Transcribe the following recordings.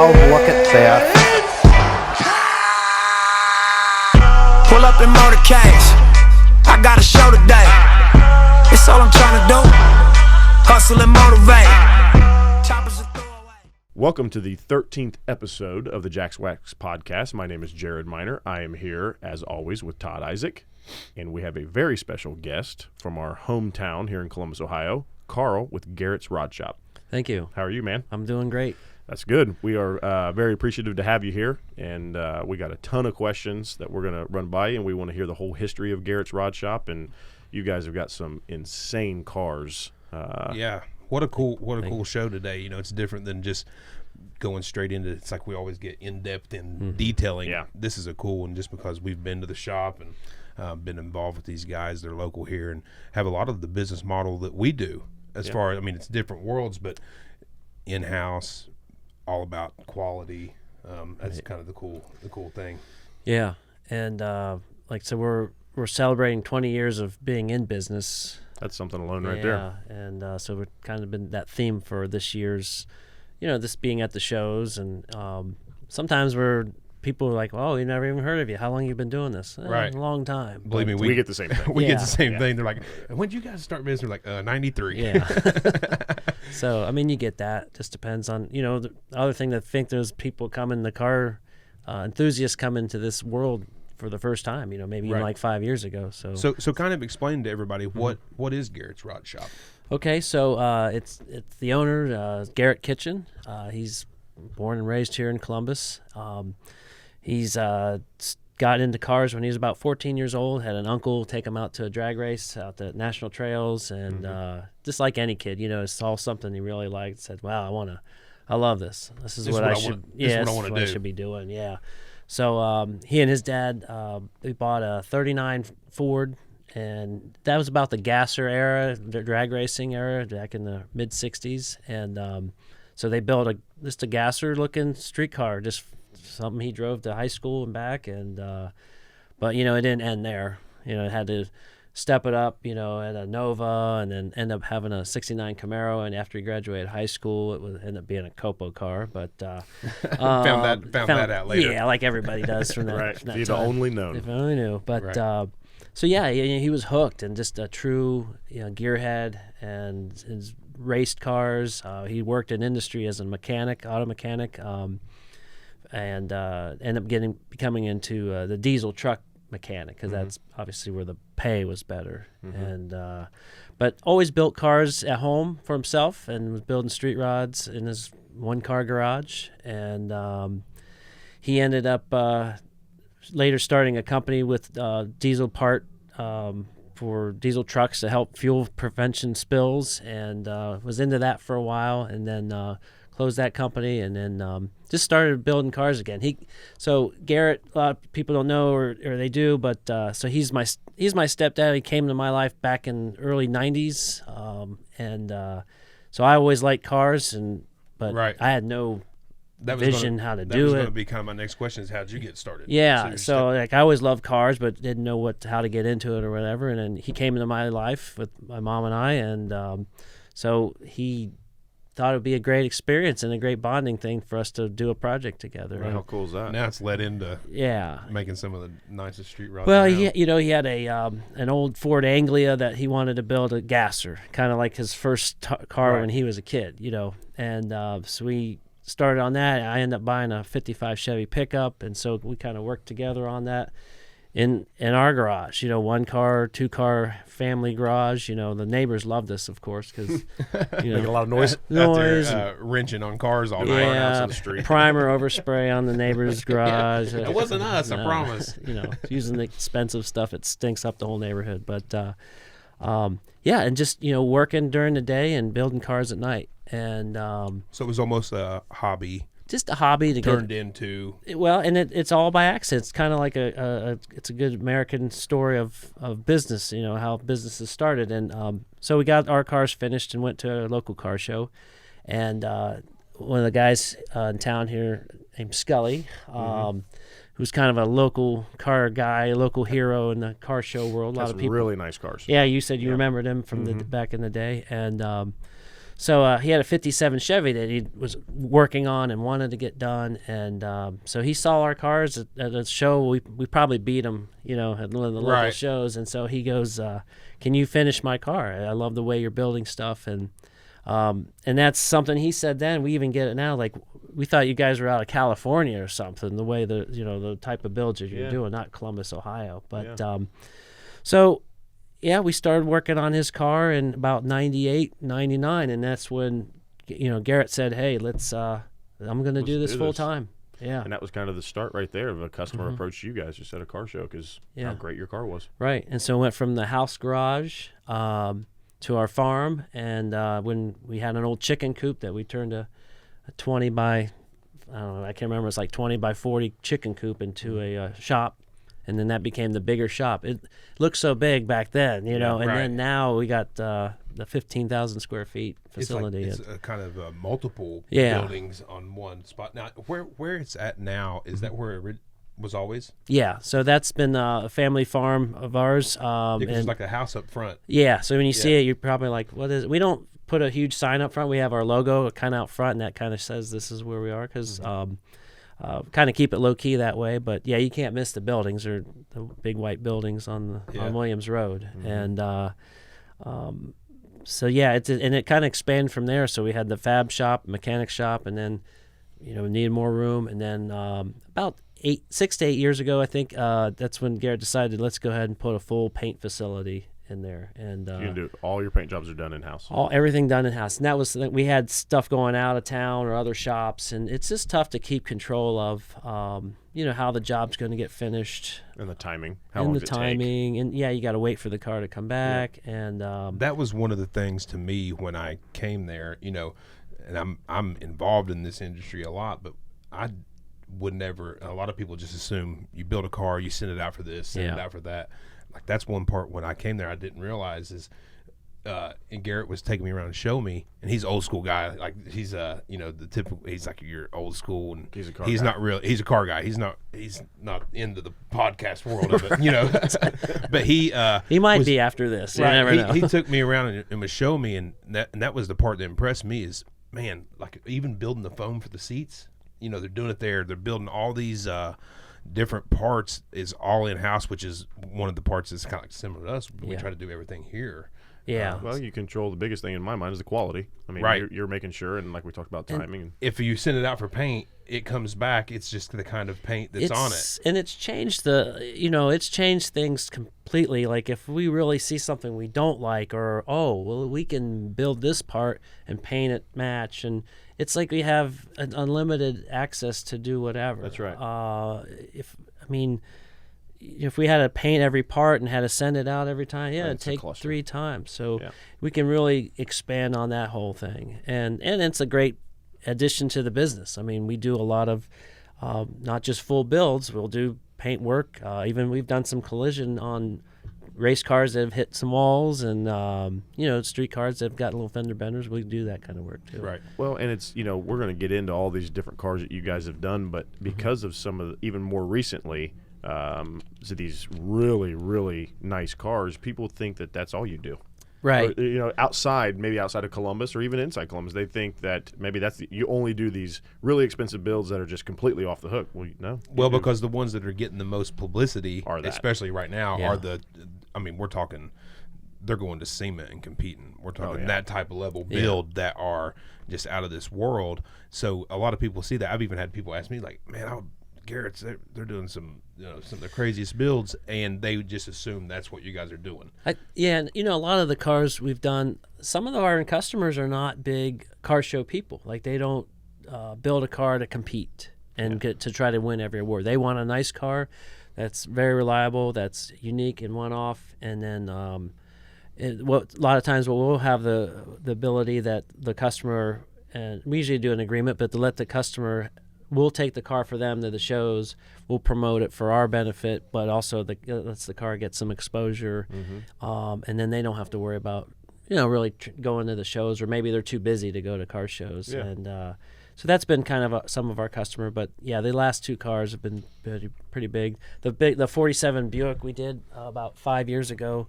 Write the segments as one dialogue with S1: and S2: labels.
S1: Wow, look at that.
S2: Pull up in motorcades. I got a show today. It's all I'm trying to do. Hustle and motivate. Choppers are throwaway.
S3: Welcome to the 13th episode of the Jack's Wax podcast. My name is Jared Miner. I am here, as always, with Todd Isaac, and we have a very special guest from our hometown here in Columbus, Ohio, Carl with Garretts Rod Shop.
S4: Thank you.
S3: How are you, man?
S4: I'm doing great.
S3: That's good. We are very appreciative to have you here, and we got a ton of questions that we're going to run by you, and we want to hear the whole history of Garretts Rod Shop, and you guys have got some insane cars.
S5: Yeah. What a cool show today. You know, it's different than just going straight into, it's like we always get in-depth in detailing.
S3: Yeah.
S5: This is a cool one just because we've been to the shop and been involved with these guys. They're local here and have a lot of the business model that we do as far as, I mean, it's different worlds, but in-house, all about quality. That's kind of the cool thing.
S4: Yeah, and so we're celebrating 20 years of being in business.
S3: That's something alone right there.
S4: Yeah, and so we've kind of been that theme for this year's, this being at the shows, and sometimes people are like, "Oh, we never even heard of you. How long you been doing this?"
S5: Right.
S4: A long time.
S5: Believe me,
S3: We get the same thing.
S5: We get the same thing. They're like, "When did you guys start business?" We're like, 93.
S4: Yeah. So, I mean, you get that. Just depends on, the other thing that I think there's people the car enthusiasts come into this world for the first time, maybe even like 5 years ago. So
S5: kind of explain to everybody what is Garretts Rod Shop.
S4: Okay, so it's the owner, Garrett Kitchen. He's born and raised here in Columbus. He's got into cars when he was about 14 years old, had an uncle take him out to a drag race out the national trails, and just like any kid, saw something he really liked, said, wow, I love this. This is what I should be doing. Yeah. So he and his dad, they bought a 39 Ford, and that was about the gasser era, the drag racing era back in the mid 60s. And so they built just a gasser looking street car, just something he drove to high school and back. And but it didn't end there. It had to step it up, at a Nova, and then end up having a 69 Camaro. And after he graduated high school, it would end up being a Copo car. But
S5: found that out later.
S4: Yeah, like everybody does from that.
S3: Right.
S4: From that
S3: If you'd
S4: time.
S3: only known.
S4: If I only knew. But
S5: Right.
S4: so yeah, he was hooked and just a true gearhead, and his raced cars. He worked in industry as a mechanic, auto mechanic, and ended up becoming into the diesel truck mechanic, because that's obviously where the pay was better. And but always built cars at home for himself, and was building street rods in his one-car garage. And he ended up later starting a company with diesel part for diesel trucks to help fuel prevention spills, and was into that for a while, and then closed that company, and then just started building cars again. So Garrett, a lot of people don't know, or they do, but so he's my stepdad. He came into my life back in early '90s, and so I always liked cars, but
S5: Right.
S4: I had no vision how to do it.
S5: That was going to be kind of my next question: is how'd you get started?
S4: Yeah, so I always loved cars, but didn't know how to get into it or whatever. And then he came into my life with my mom and I, and so he thought it would be a great experience and a great bonding thing for us to do a project together.
S3: Right. How cool is that?
S5: Now it's led into making some of the nicest street rods.
S4: Well,
S5: around.
S4: he had an old Ford Anglia that he wanted to build a gasser, kind of like his first car when he was a kid, and so we started on that. I ended up buying a 55 Chevy pickup, and so we kind of worked together on that in our garage, 1-car, 2-car family garage. The neighbors loved us, of course, because
S3: Make a lot of noise.
S5: Out there, wrenching on cars all night out on the street.
S4: Primer overspray on the neighbor's garage.
S5: It wasn't us, I promise.
S4: Using the expensive stuff, it stinks up the whole neighborhood. But and just working during the day and building cars at night. And
S5: So it was almost a hobby
S4: just a hobby to
S5: turned into.
S4: Well, and it's all by accident. It's kind of like it's a good American story of business, how businesses started. And so we got our cars finished and went to a local car show. And one of the guys in town here named Scully, who's kind of a local car guy, a local hero in the car show world. A lot of people.
S3: Really nice cars.
S4: Yeah, you said you remembered him from the back in the day. And So he had a 57 Chevy that he was working on and wanted to get done. And so he saw our cars at a show. We probably beat him, at one of the local
S5: Right.
S4: shows. And so he goes, can you finish my car? I love the way you're building stuff. And that's something he said then. We even get it now. Like, we thought you guys were out of California or something, the way the type of builds that you're doing, not Columbus, Ohio. But so... Yeah, we started working on his car in about 98, 99, and that's when, Garrett said, "Hey, I'm going to do this full time." Yeah.
S3: And that was kind of the start right there of a customer approached you guys just at a car show because how great your car was.
S4: Right. And so it went from the house garage to our farm, and when we had an old chicken coop that we turned a 20 by, I don't know, I can't remember, it's like 20 by 40 chicken coop into a shop. And then that became the bigger shop. It looked so big back then, and then now we got the 15,000 square feet facility.
S5: It's a kind of multiple
S4: Yeah.
S5: buildings on one spot. Now, where it's at now, is that where it was always?
S4: Yeah, so that's been a family farm of ours.
S5: Because
S4: and
S5: it's like a house up front.
S4: yeah, so when you see it, you're probably like, what is it? We don't put a huge sign up front. We have our logo kind of out front, and that kind of says this is where we are because kind of keep it low key that way. But yeah, you can't miss the buildings or the big white buildings on Williams Road. And so yeah, it kind of expanded from there. So we had the fab shop, mechanic shop, and then we needed more room. And then about 6 to 8 years ago, I think that's when Garrett decided, let's go ahead and put a full paint facility in there. And
S3: You can do all your paint jobs are done in house.
S4: everything done in house. And that was, we had stuff going out of town or other shops, and it's just tough to keep control of how the job's going to get finished
S3: And the timing. How long does it take?
S4: and you got to wait for the car to come back. And
S5: That was one of the things to me when I came there, and I'm involved in this industry a lot, but I would never, a lot of people just assume you build a car, you send it out for this, send it out for that. Like, that's one part when I came there I didn't realize is, and Garrett was taking me around and show me, and he's an old school guy. Like, he's the typical, he's like your old school, and
S3: He's a car
S5: he's
S3: guy.
S5: not real. He's a car guy. He's not into the podcast world of it, but
S4: he might be after this. You never know.
S5: he took me around and was showing me, and that was the part that impressed me is, man, like, even building the foam for the seats, they're doing it there. They're building all these different parts is all in house, which is one of the parts that's kind of like similar to us. But we try to do everything here.
S4: Yeah.
S3: Well, you control the biggest thing in my mind is the quality. I mean,
S5: Right.
S3: you're making sure, and like we talked about timing. And
S5: If you send it out for paint, it comes back. It's just the kind of paint that's on it.
S4: And it's changed it's changed things completely. Like, if we really see something we don't like, or we can build this part and paint it match, and it's like we have an unlimited access to do whatever.
S3: That's right.
S4: If we had to paint every part and had to send it out every time, it'd
S3: it's a
S4: take
S3: cluster.
S4: 3 times. So
S3: Yeah.
S4: we can really expand on that whole thing, and it's a great addition to the business. I mean, we do a lot of not just full builds. We'll do paint work. Even we've done some collision on race cars that have hit some walls, and street cars that have got little fender benders. We do that kind of work too.
S5: Right.
S3: well, and it's we're going to get into all these different cars that you guys have done, but because of some of the, even more recently, so these really, really nice cars, people think that that's all you do.
S4: Right.
S3: Or, outside of Columbus or even inside Columbus, they think that maybe you only do these really expensive builds that are just completely off the hook. Well, no.
S5: Well, because the ones that are getting the most publicity,
S3: Are that.
S5: especially right now,
S4: Yeah.
S5: we're talking, they're going to SEMA and competing. We're talking
S3: yeah.
S5: that type of level build that are just out of this world. So a lot of people see that. I've even had people ask me, like, man, Garrett's, they're doing some of the craziest builds, and they just assume that's what you guys are doing.
S4: And a lot of the cars we've done, some of our customers are not big car show people. Like, they don't build a car to compete and get to try to win every award. They want a nice car that's very reliable, that's unique and one-off, and then a lot of times we'll have the ability that the customer, and we usually do an agreement, but to let the customer, we'll take the car for them to the shows, we'll promote it for our benefit, but also lets the car get some exposure, and then they don't have to worry about really going to the shows, or maybe they're too busy to go to car shows.
S3: Yeah.
S4: And so that's been kind of some of our customer. But yeah, the last 2 cars have been pretty big. The 47 Buick we did about 5 years ago,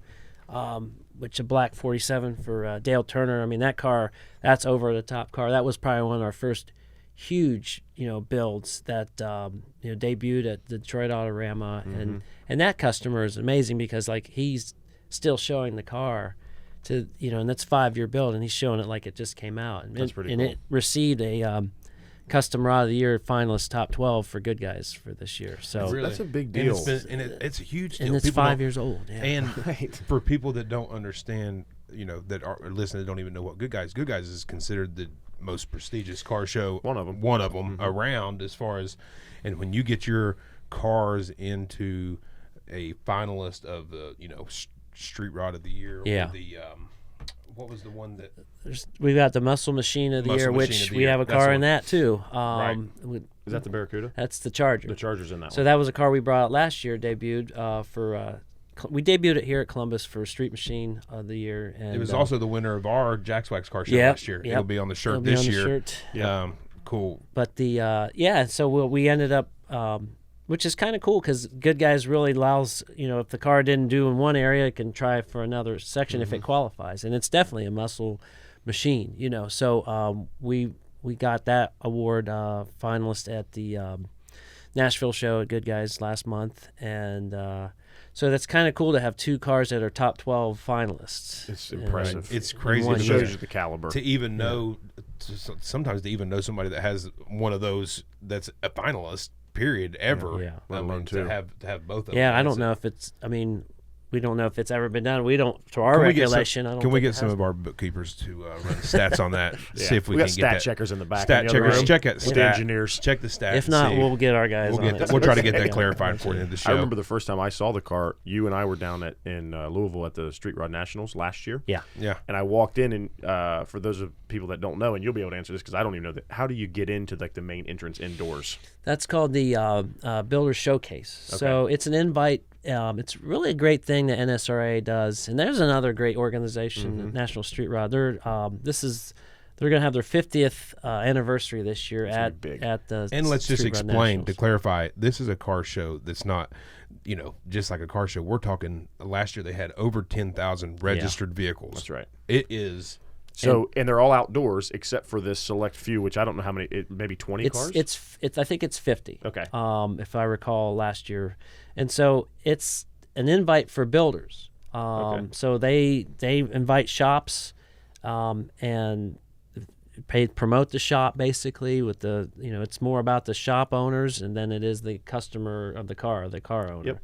S4: which a black 47 for Dale Turner. I mean, that car, that's over the top car. That was probably one of our first huge, builds that debuted at the Detroit Autorama, and that customer is amazing because like he's still showing the car to and that's 5-year build, and he's showing it like it just came out. And
S3: That's pretty cool.
S4: it received a Custom Rod of the Year finalist top 12 for Good Guys for this year. So
S5: Really?
S3: That's a big
S5: And
S3: deal.
S5: it's a huge deal.
S4: and it's
S5: People
S4: 5
S5: don't-
S4: years old. Yeah.
S5: And
S3: Right.
S5: for people that don't understand, that are listening, that don't even know what Good Guys is considered the most prestigious car show.
S3: One of 'em.
S5: Around, as far as, and when you get your cars into a finalist of the Street Rod of the Year,
S4: Yeah.
S5: or the what was the one that
S4: We've got the Muscle Machine of the
S5: Muscle
S4: Year,
S5: Machine
S4: which
S5: of the
S4: we
S5: Year.
S4: have a
S5: That's
S4: car
S5: the
S4: in
S5: one.
S4: that too.
S3: Is that the Barracuda?
S4: That's the Charger.
S3: The Charger's in that
S4: So
S3: one.
S4: that was a car we brought out last year, debuted we debuted it here at Columbus for Street Machine of the Year. And
S5: it was also the winner of our Jack's Wax car show
S4: Yep,
S5: last year.
S4: yep.
S5: It'll be on the shirt
S4: It'll be
S5: this
S4: on the
S5: year.
S4: shirt.
S3: Yeah.
S5: Cool.
S4: But so we ended up, which is kind of cool because Good Guys really allows, if the car didn't do in one area, it can try for another section if it qualifies. And it's definitely a muscle machine, So we got that award finalist at the Nashville show at Good Guys last month. And so that's kind of cool to have 2 cars that are top 12 finalists.
S3: It's impressive.
S5: It's crazy.
S4: one
S3: It
S5: to
S3: shows
S5: know-
S3: you the caliber.
S5: to even know, sometimes to even know somebody that has one of those that's a finalist, period, ever.
S4: Yeah.
S3: Let alone
S5: to
S3: two.
S5: have both of them.
S4: Yeah, I
S5: That's
S4: don't know if it's. I mean, we don't know if it's ever been done. We don't, to our
S5: Can we get
S4: regulation. I don't.
S5: Can we
S4: think
S5: get
S4: it
S5: some
S4: has
S5: of our bookkeepers to run stats on that?
S3: Yeah.
S5: See if we
S3: got
S5: can
S3: stat
S5: get that.
S3: checkers in the back.
S5: Stat
S3: in the other
S5: checkers.
S3: room.
S5: Check it.
S3: With
S5: Stat.
S3: engineers.
S5: Check the stats.
S4: If
S5: and
S4: not,
S5: see.
S4: we'll get our guys.
S5: We'll
S4: on
S5: get.
S4: it.
S5: We'll try to get that
S4: Yeah.
S5: clarified for you in the show.
S3: I remember the first time I saw the car. You and I were down in Louisville at the Street Rod Nationals last year.
S4: Yeah.
S5: Yeah.
S3: And I walked in, and for those of people that don't know, and you'll be able to answer this because I don't even know that. How do you get into like the main entrance indoors?
S4: That's called the Builder Showcase. So it's an invite. It's really a great thing that NSRA does, and there's another great organization, National Street Rod. They're going to have their 50th anniversary this year at
S3: big.
S4: the.
S5: And let's just
S4: Street Rod
S5: explain to
S4: Nationals.
S5: clarify. This is a car show that's not, just like a car show. We're talking. Last year they had over 10,000 registered vehicles.
S3: That's right.
S5: It is.
S3: So and they're all outdoors except for this select few, which I don't know how many. Maybe 20 cars.
S4: It's I think it's 50.
S3: Okay.
S4: If I recall last year, and so it's an invite for builders.
S3: Okay.
S4: So they invite shops, and promote the shop basically with the it's more about the shop owners and then it is the customer of the car owner.
S3: Yep.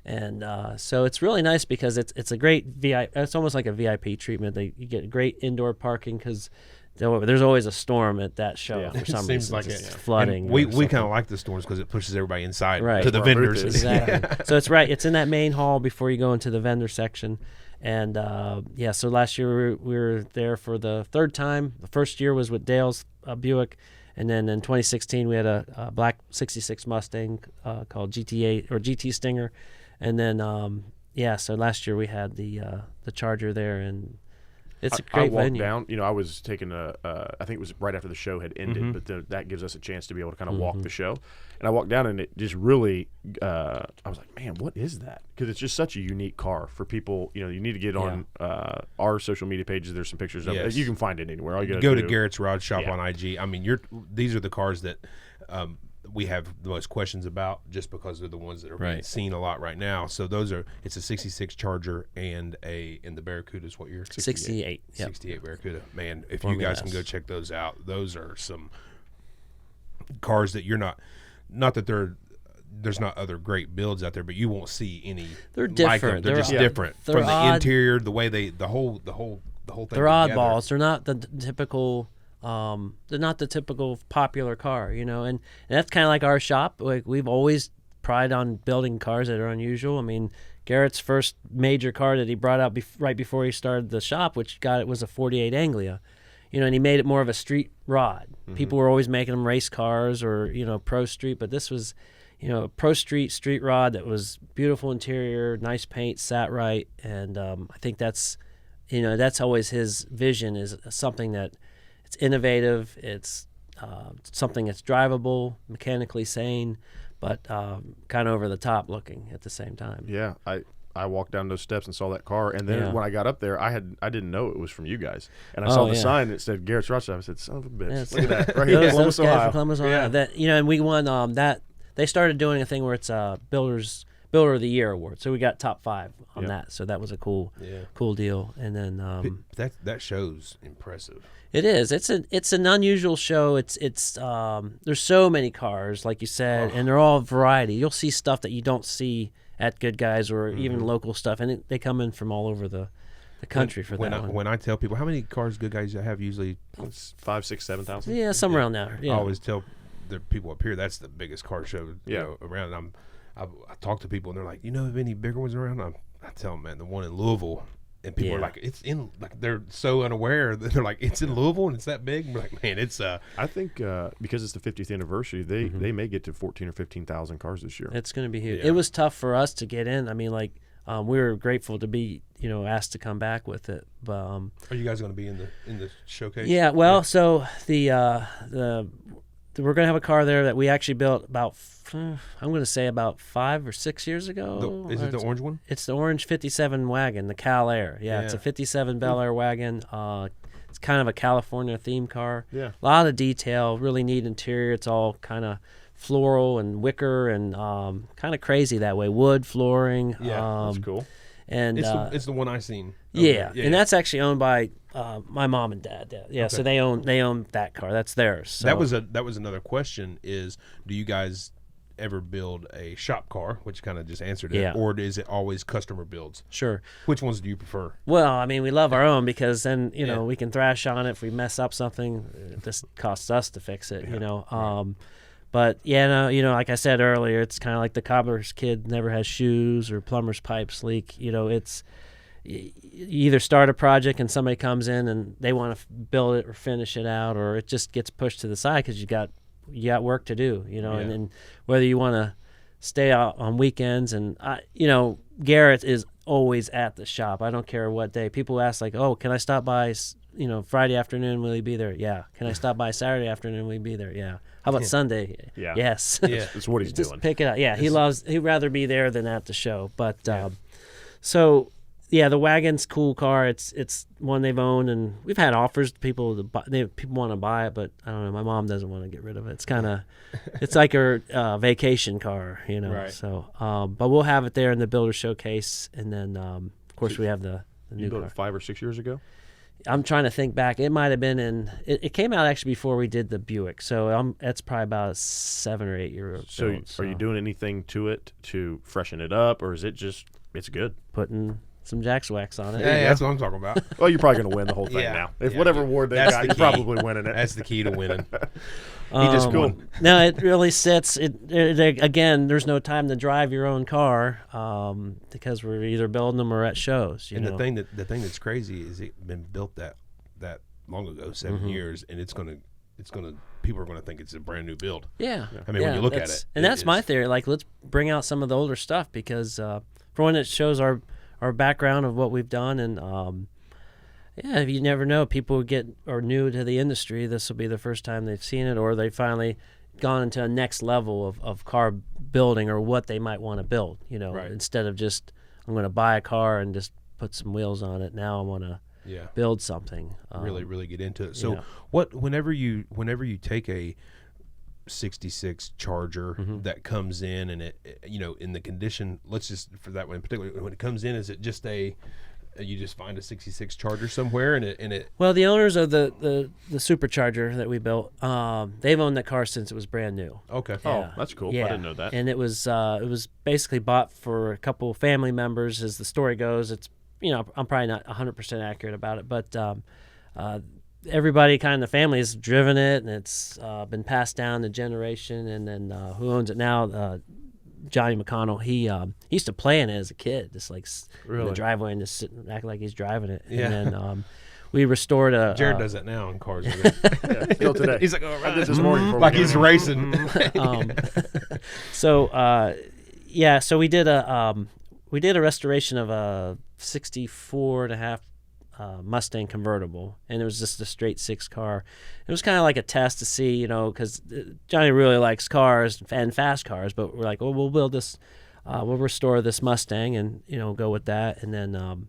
S4: And so it's really nice because it's a great VIP. It's almost like a VIP treatment. You get great indoor parking because there's always a storm at that show
S3: Yeah.
S4: for
S5: It
S4: some
S5: seems
S4: reason.
S5: like
S4: It's
S5: it.
S4: flooding.
S5: And we
S4: or something.
S5: kind of like the storms because it pushes everybody inside
S4: Right.
S5: to the
S3: Where our booth
S5: vendors.
S3: is.
S4: Exactly. So it's right. It's in that main hall before you go into the vendor section. And so last year we were there for the 3rd time. The first year was with Dale's Buick. And then in 2016, we had a black 66 Mustang called GT8 or GT Stinger. And then, so last year we had the Charger there. And it's a
S3: I
S4: great
S3: walked
S4: venue.
S3: down. I was taking I think it was right after the show had ended, but that gives us a chance to be able to kind of walk the show. And I walked down, and it just really, I was like, man, what is that? Because it's just such a unique car for people. You need to get on our social media pages. There's some pictures of it.
S5: Yes.
S3: You can find it anywhere. All you gotta
S5: Go to
S3: do-
S5: Garretts Rod Shop
S3: Yeah.
S5: on IG. I mean, these are the cars that we have the most questions about, just because they're the ones that are being
S4: Right.
S5: seen a lot right now. So it's a 66 Charger and the Barracuda's what year?
S4: 68. Yep.
S5: 68 Barracuda. Man, if you
S4: Formula
S5: guys can
S4: S.
S5: go check those out, those are some cars that you're not that there's not other great builds out there, but you won't see any.
S4: They're
S5: like them.
S4: different.
S5: They're just
S4: They're-
S5: different
S4: they're
S5: from the
S4: odd.
S5: interior, the way the whole thing.
S4: They're
S5: together.
S4: oddballs. They're not the typical. They're not the typical popular car, and that's kind of like our shop. Like we've always pride on building cars that are unusual. I mean, Garrett's first major car that he brought out right before he started the shop, was a 48 Anglia, and he made it more of a street rod. People were always making them race cars or pro street, but this was, a pro street rod that was beautiful interior, nice paint, sat right, and I think that's always his vision is something that. It's innovative. It's something that's drivable, mechanically sane, but kind of over the top looking at the same time.
S3: Yeah, I I walked down those steps and saw that car, and then
S4: Yeah.
S3: when I got up there, I didn't know it was from you guys, and I saw the sign that said Garretts Rod Shop. I said, "Son of a bitch,
S4: Yes.
S3: look at that right here,
S4: those
S3: Columbus,
S4: guys
S3: Ohio."
S4: from Columbus, Ohio.
S3: Yeah.
S4: That and we won that. They started doing a thing where it's Builder of the Year award. So we got top 5 on that. So that was a cool deal. And then
S5: that show's impressive.
S4: it is. It's an unusual show. It's there's so many cars, like you said, and they're all variety. You'll see stuff that you don't see at Good Guys or even local stuff, and they come in from all over the country for that one.
S5: When I tell people how many cars Good Guys have, usually
S3: It's 5, 6, 7,000.
S4: Yeah, somewhere around there. Yeah.
S5: I always tell the people up here that's the biggest car show around. And I talk to people and they're like, you know, have any bigger ones around? I tell them, man, the one in Louisville. And people are like, it's in, like, they're so unaware that they're like, it's in Louisville and it's that big. And we're like, man, it's
S3: I think because it's the 50th anniversary, they may get to 14 or 15,000 cars this year.
S4: It's going to be huge.
S5: Yeah.
S4: It was tough for us to get in. I mean, like, we were grateful to be, asked to come back with it. But
S5: are you guys going to be in the showcase?
S4: yeah, well, so we're going to have a car there that we actually built about, I'm going to say about 5 or 6 years ago.
S5: Is it the orange one?
S4: It's the orange 57 wagon, the Cal Air. Yeah, it's a 57 Bel Air wagon. It's kind of a California theme car.
S3: Yeah.
S4: A lot of detail, really neat interior. It's all kind of floral and wicker and kind of crazy that way. Wood flooring.
S5: Yeah,
S3: That's cool.
S4: And
S5: it's the one I seen.
S4: yeah, and that's actually owned by my mom and dad. Yeah, so they own that car. That's theirs. So.
S5: That was another question. Is do you guys ever build a shop car, which kind of just answered it, or is it always customer builds?
S4: Sure.
S5: Which ones do you prefer?
S4: Well, I mean, we love our own because then we can thrash on it if we mess up something. It just costs us to fix it. But like I said earlier, it's kind of like the cobbler's kid never has shoes or plumber's pipes leak. It's you either start a project and somebody comes in and they want to build it or finish it out, or it just gets pushed to the side because you got work to do. And then whether you want to stay out on weekends and Garrett is always at the shop. I don't care what day. People ask like, "Oh, can I stop by? Friday afternoon, will he be there?" Yeah. Can I stop by Saturday afternoon? Will he be there? Yeah. How about Sunday?
S3: Yeah.
S4: Yes.
S5: Yeah.
S3: That's what he's
S4: Just
S3: doing.
S4: pick it up. Yeah, he'd rather be there than at the show. But so yeah, the wagon's cool car. It's one they've owned, and we've had offers to people to buy. People want to buy it, but I don't know. My mom doesn't want to get rid of it. It's kind of, it's like her vacation car,
S5: Right.
S4: So, but we'll have it there in the builder showcase, and then of course we have the
S3: You
S4: new
S3: built
S4: car.
S3: it 5 or 6 years ago?
S4: I'm trying to think back. It might have been it came out actually before we did the Buick, so that's probably about a 7 or 8 year old.
S3: So are you doing anything to it to freshen it up, or is it just it's good?
S4: Putting some Jack's wax on it?
S5: Yeah, that's what I'm talking about.
S3: Well, you're probably going to win the whole thing
S5: Yeah.
S3: now. If
S5: Yeah.
S3: whatever award they
S5: That's
S3: got,
S5: the
S3: you're
S5: key.
S3: probably winning it.
S5: That's the key to winning.
S3: Just cool.
S4: No, it really sits. Again, there's no time to drive your own car because we're either building them or at shows.
S5: And the thing that's crazy is it's been built that long ago, 7 years, and it's gonna people are gonna think it's a brand new build.
S4: Yeah.
S5: I mean, when you look at it,
S4: and
S5: it
S4: that's my
S5: is.
S4: theory. Like, let's bring out some of the older stuff because for one, it shows our background of what we've done, and you never know. People are new to the industry. This will be the first time they've seen it, or they finally gone into a next level of car building or what they might want to build.
S5: Right.
S4: Instead of just I'm going to buy a car and just put some wheels on it. Now I want to build something.
S5: Really get into it. So whenever you take a 66 Charger that comes in and it in the condition, let's just for that one in particular, when it comes in, is it just you just find a 66 Charger somewhere and it
S4: Well, the owners of the supercharger that we built, they've owned that car since it was brand new.
S5: okay.
S3: Oh, that's cool. I didn't know that.
S4: And it was basically bought for a couple of family members, as the story goes. It's I'm probably not 100% accurate about it, but everybody kind of the family has driven it, and it's been passed down the generation. And then who owns it now? Johnny McConnell. He used to play in it as a kid, just like in the driveway and just sit and act like he's driving it.
S5: Yeah.
S4: And then we restored a.
S5: Jared does that now in cars.
S3: Still today.
S5: He's like, oh,
S3: I did this morning.
S5: like he's racing.
S4: So we did a restoration of a 64 and a half Mustang convertible, and it was just a straight 6 car. It was kind of like a test to see, because Johnny really likes cars and fast cars, but we're like, well, we'll build this we'll restore this Mustang and go with that. And then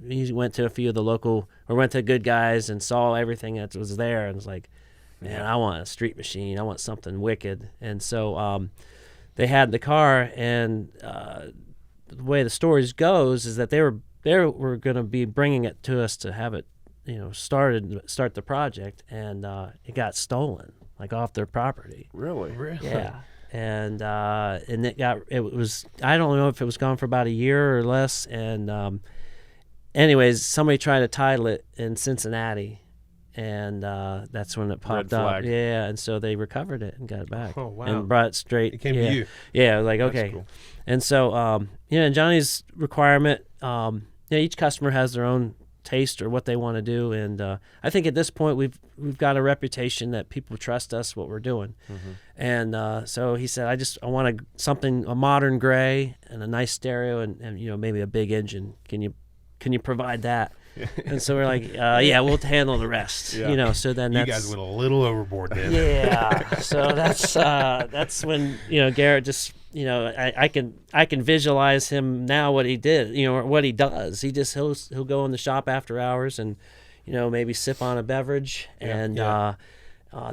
S4: he went to a few of the went to Good Guys and saw everything that was there and was like, man, I want a street machine. I want something wicked. And so they had the car, and the way the stories goes is that they were going to be bringing it to us to have it, start the project, and it got stolen, like off their property.
S3: Really?
S4: Yeah. And it was, I don't know if it was gone for about a year or less. And anyways, somebody tried to title it in Cincinnati, and that's when it popped
S3: Red
S4: up.
S3: flag.
S4: Yeah, and so they recovered it and got it back.
S5: Oh, wow.
S4: And brought it straight.
S5: It came to you.
S4: Yeah, like, okay.
S3: cool.
S4: And so, and Johnny's requirement, each customer has their own taste or what they want to do, and I think at this point we've got a reputation that people trust us what we're doing. And so he said, I want a modern gray and a nice stereo and maybe a big engine. Can you provide that? And so we're like, yeah, we'll handle the rest.
S3: Yeah.
S4: So then
S5: You guys went a little overboard then.
S4: yeah. So that's when Garrett just I can visualize him now, what he did, or what he does. He'll go in the shop after hours and maybe sip on a beverage and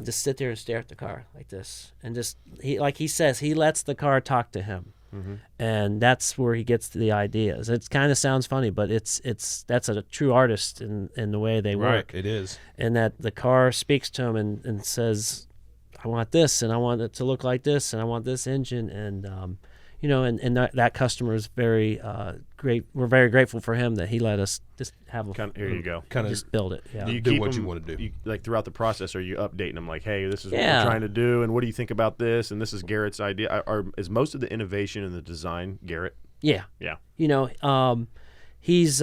S4: just sit there and stare at the car like this, and just he says he lets the car talk to him. And that's where he gets the ideas. It kind of sounds funny, but that's a true artist in the way they work.
S5: Right, it is.
S4: And that the car speaks to him and says, I want this, and I want it to look like this, and I want this engine, and and that customer is very great. We're very grateful for him that he let us just have
S3: Here you go.
S5: Kind of
S4: just build it. Yeah.
S3: Do you
S5: do
S3: keep
S5: what
S3: them-
S5: you wanna do.
S3: Like throughout the process, are you updating them? Like, hey, this is what
S4: Yeah.
S3: we're trying to do, and what do you think about this? And this is Garrett's idea. Is most of the innovation in the design Garrett?
S4: Yeah.
S3: Yeah.
S4: He's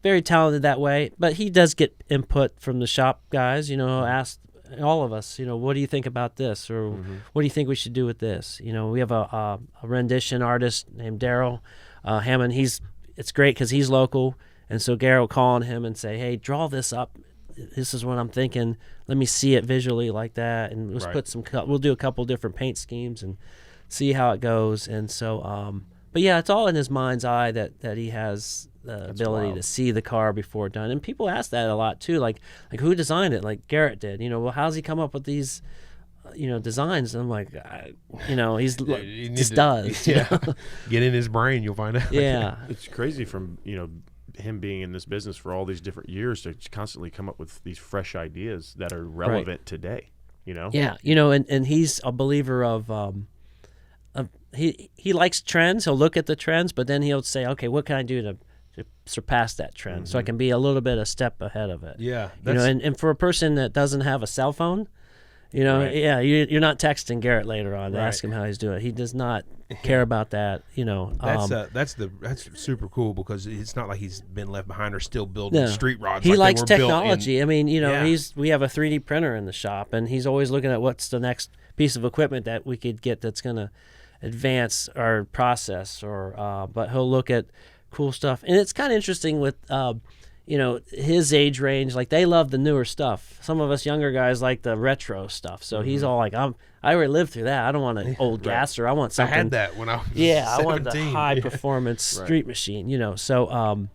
S4: very talented that way, but he does get input from the shop guys. Ask all of us, what do you think about this, or what do you think we should do with this? We have a rendition artist named Daryl Hammond. It's great because he's local, and so Garrett will call on him and say, hey, draw this up. This is what I'm thinking. Let me see it visually like that, and let's
S5: Right.
S4: we'll do a couple different paint schemes and see how it goes. And so, but yeah, it's all in his mind's eye that he has the ability
S3: wild.
S4: to see the car before it's done. And people ask that a lot too, like who designed it? Like Garrett did. Well, how's he come up with these, designs? And I'm like, he's
S5: You need
S4: just
S5: to-
S4: does.
S5: Yeah. Get in his brain, you'll find out.
S4: Yeah.
S3: It's crazy from him being in this business for all these different years to constantly come up with these fresh ideas that are relevant today.
S4: Yeah, and he's a believer of he likes trends. He'll look at the trends, but then he'll say, okay, what can I do to surpass that trend so I can be a little bit a step ahead of it?
S5: Yeah.
S4: And for a person that doesn't have a cell phone,
S3: Right.
S4: yeah, you're not texting Garrett later on to
S5: Right.
S4: ask him how he's doing. He does not care about that.
S5: That's super cool because it's not like he's been left behind or still building
S4: No.
S5: street rods.
S4: He
S5: like they
S4: likes
S5: were built in-
S4: technology. I mean,
S5: Yeah.
S4: we have a 3D printer in the shop, and he's always looking at what's the next piece of equipment that we could get that's going to advance our process. But he'll look at cool stuff, and it's kind of interesting with his age range. Like they love the newer stuff. Some of us younger guys like the retro stuff. So he's all like, I already lived through that. I don't want an old gasser. I want
S5: I
S4: something.
S5: had that when I was
S4: I want the
S5: 17.
S4: high performance street machine, So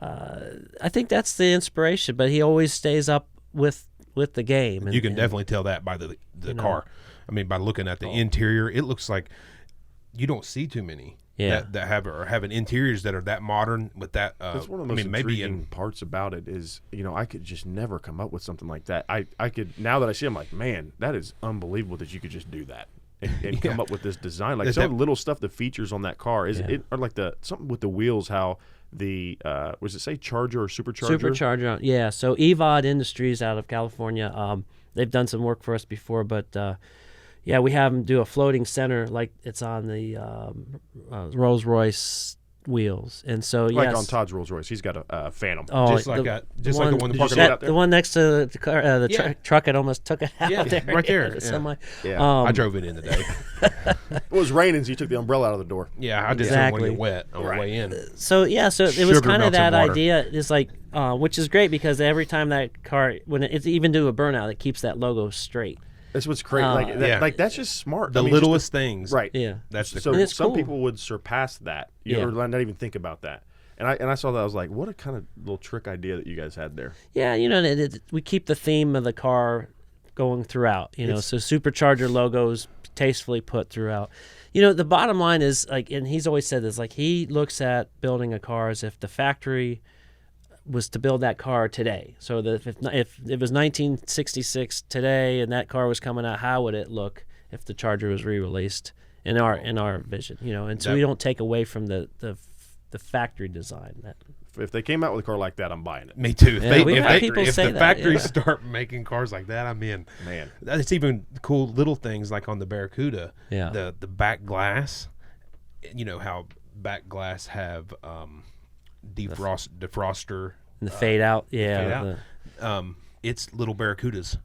S4: I think that's the inspiration, but he always stays up with the game. And,
S5: You can
S4: and-
S5: definitely tell that by the car. I mean, by looking at the interior, it looks like you don't see too many that have or having interiors that are that modern with that.
S3: That's one of the most intriguing parts about it is, I could just never come up with something like that. I could, now that I see it, I'm like, man, that is unbelievable that you could just do that and come up with this design. Like some little stuff, the features on that car or like something with the wheels, how the was it say Charger or Supercharger?
S4: Supercharger. Yeah. So EVOD Industries out of California. They've done some work for us before, but yeah, we have them do a floating center like it's on the Rolls Royce wheels, and so
S3: Like on Todd's Rolls Royce, he's got a Phantom.
S4: Oh,
S5: just like the one in the
S3: Did you
S5: parking
S3: see
S5: lot.
S3: it out there?
S4: the one next to the car, truck, it almost took it out
S5: Yeah,
S4: there.
S5: right there.
S4: The
S5: Yeah.
S4: semi.
S3: Yeah.
S5: I drove it in today.
S3: It was raining, so you took the umbrella out of the door.
S5: Yeah, I did
S4: Exactly.
S5: something when it get wet on the way in.
S4: So it was
S5: Sugar
S4: kind of
S5: melts in
S4: that
S5: water.
S4: idea. Is like, which is great because every time that car, when it's even do a burnout, it keeps that logo straight.
S3: That's what's crazy. Like that's just smart.
S5: The littlest things.
S3: Right.
S4: Yeah.
S5: That's the
S3: So
S4: And it's
S3: some
S4: cool.
S3: people would surpass that.
S4: Yeah.
S3: Or not even think about that. And I saw that. I was like, what a kind of little trick idea that you guys had there.
S4: Yeah, we keep the theme of the car going throughout, so supercharger logos tastefully put throughout. The bottom line is, like, and he's always said this, like, he looks at building a car as if the factory was to build that car today. So that if it was 1966 today and that car was coming out, how would it look if the Charger was re-released in our vision, and so we don't take away from the factory design.
S3: If they came out with a car like that, I'm buying it.
S5: Me too.
S4: We've had people say
S5: the
S4: that,
S5: factories
S4: yeah.
S5: start making cars like that, I'm in.
S3: Man.
S5: It's even cool little things like on the Barracuda,
S4: Yeah.
S5: the back glass. How back glass have defroster
S4: And the fade out,
S5: fade out. It's little Barracudas.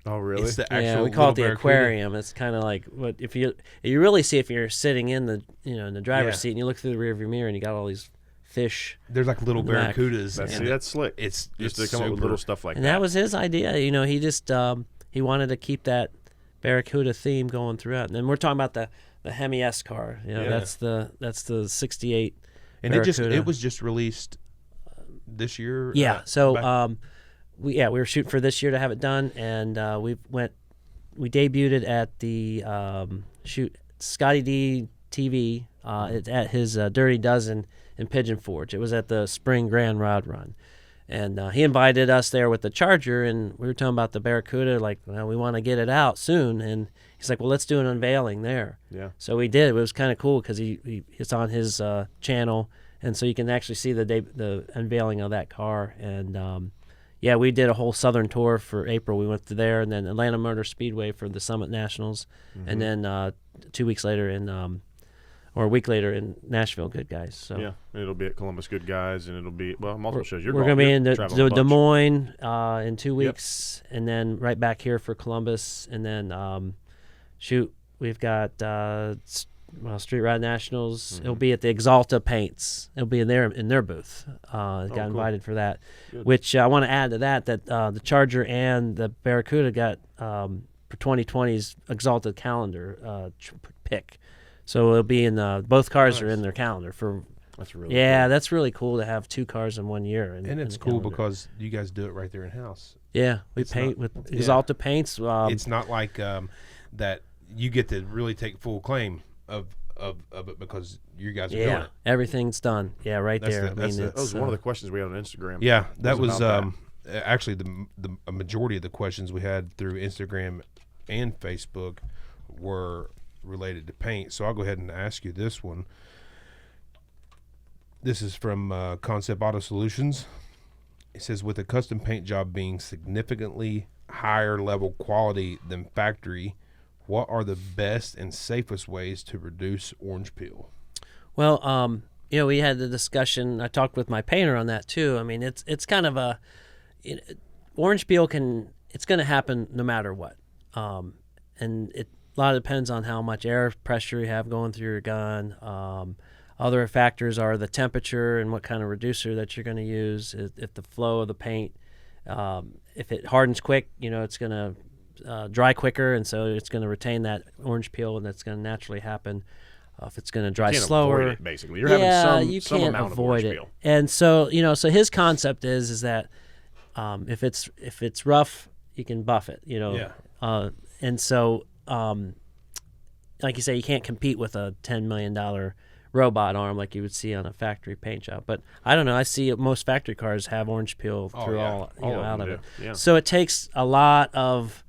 S3: Oh, really?
S5: It's the actual
S4: yeah, we call it the
S5: little Barracuda.
S4: aquarium. It's kind of like what if you really see if you're sitting in the in the driver's
S5: Yeah.
S4: seat and you look through the rearview mirror and you got all these fish.
S5: There's like little
S4: in the back.
S5: Barracudas.
S3: That's slick.
S5: It's
S3: Just
S5: it's
S3: to come up with
S5: super-
S3: little stuff like
S4: And that was his idea. He just he wanted to keep that Barracuda theme going throughout. And then we're talking about the Hemi S car.
S3: Yeah.
S4: That's the 68
S5: And
S4: Barracuda.
S5: it was just released this year.
S4: Yeah. So
S5: back-
S4: we were shooting for this year to have it done, and we debuted it at the Scotty D TV at his Dirty Dozen in Pigeon Forge. It was at the Spring Grand Rod Run, and he invited us there with the Charger, and we were talking about the Barracuda. Like, well, we want to get it out soon, and he's like, well, let's do an unveiling there.
S3: Yeah.
S4: So we did. It was kind of cool because it's on his channel, and so you can actually see the unveiling of that car. And yeah, we did a whole Southern tour for April. We went to there, and then Atlanta Motor Speedway for the Summit Nationals, and then 2 weeks later or a week later in Nashville, Good Guys. So
S3: Yeah, and it'll be at Columbus Good Guys, and it'll be multiple shows.
S4: we're going to be in Des
S3: Des
S4: Moines in 2 weeks, and then right back here for Columbus, and then we've got Street Rod Nationals. It'll be at the Exalta Paints. It'll be in their booth. Got
S3: cool.
S4: invited for that.
S3: Good.
S4: Which I want to add to that the Charger and the Barracuda got for 2020's Exalta calendar pick. So it'll be in both cars are in their calendar for.
S3: That's really
S4: Yeah,
S3: cool.
S4: that's really cool to have two cars in 1 year.
S5: and it's cool because you guys do it right there in house.
S4: Yeah, we
S5: it's
S4: paint
S5: not-
S4: with
S5: yeah.
S4: Exalta paints.
S5: It's not like that you get to really take full claim of it because you guys are doing
S4: yeah,
S5: it.
S4: everything's done. Yeah, right
S5: That's
S4: there.
S5: the- that's the-
S3: That was one of the questions we had on Instagram.
S5: Yeah, that was
S3: about
S5: actually a majority of the questions we had through Instagram and Facebook were related to paint. So I'll go ahead and ask you this one. This is from Concept Auto Solutions. It says, with a custom paint job being significantly higher level quality than factory, what are the best and safest ways to reduce orange peel?
S4: Well, we had the discussion. I talked with my painter on that too. I mean, it's kind of orange peel it's going to happen no matter what, and a lot depends on how much air pressure you have going through your gun. Other factors are the temperature and what kind of reducer that you're going to use. If the flow of the paint, if it hardens quick, it's going to dry quicker, and so it's going to retain that orange peel, and that's going to naturally happen. If it's going to dry
S3: You can't
S4: slower,
S3: avoid it, basically. You're having
S4: you
S3: some
S4: can't
S3: amount
S4: avoid
S3: of
S4: it.
S3: orange peel.
S4: And so so his concept is that if it's rough, you can buff it. And so like you say, you can't compete with a $10 million robot arm like you would see on a factory paint job. But I don't know. I see most factory cars have orange peel through
S3: All of
S4: out
S3: them
S4: of
S3: do.
S4: it.
S3: Yeah.
S4: So it takes a lot of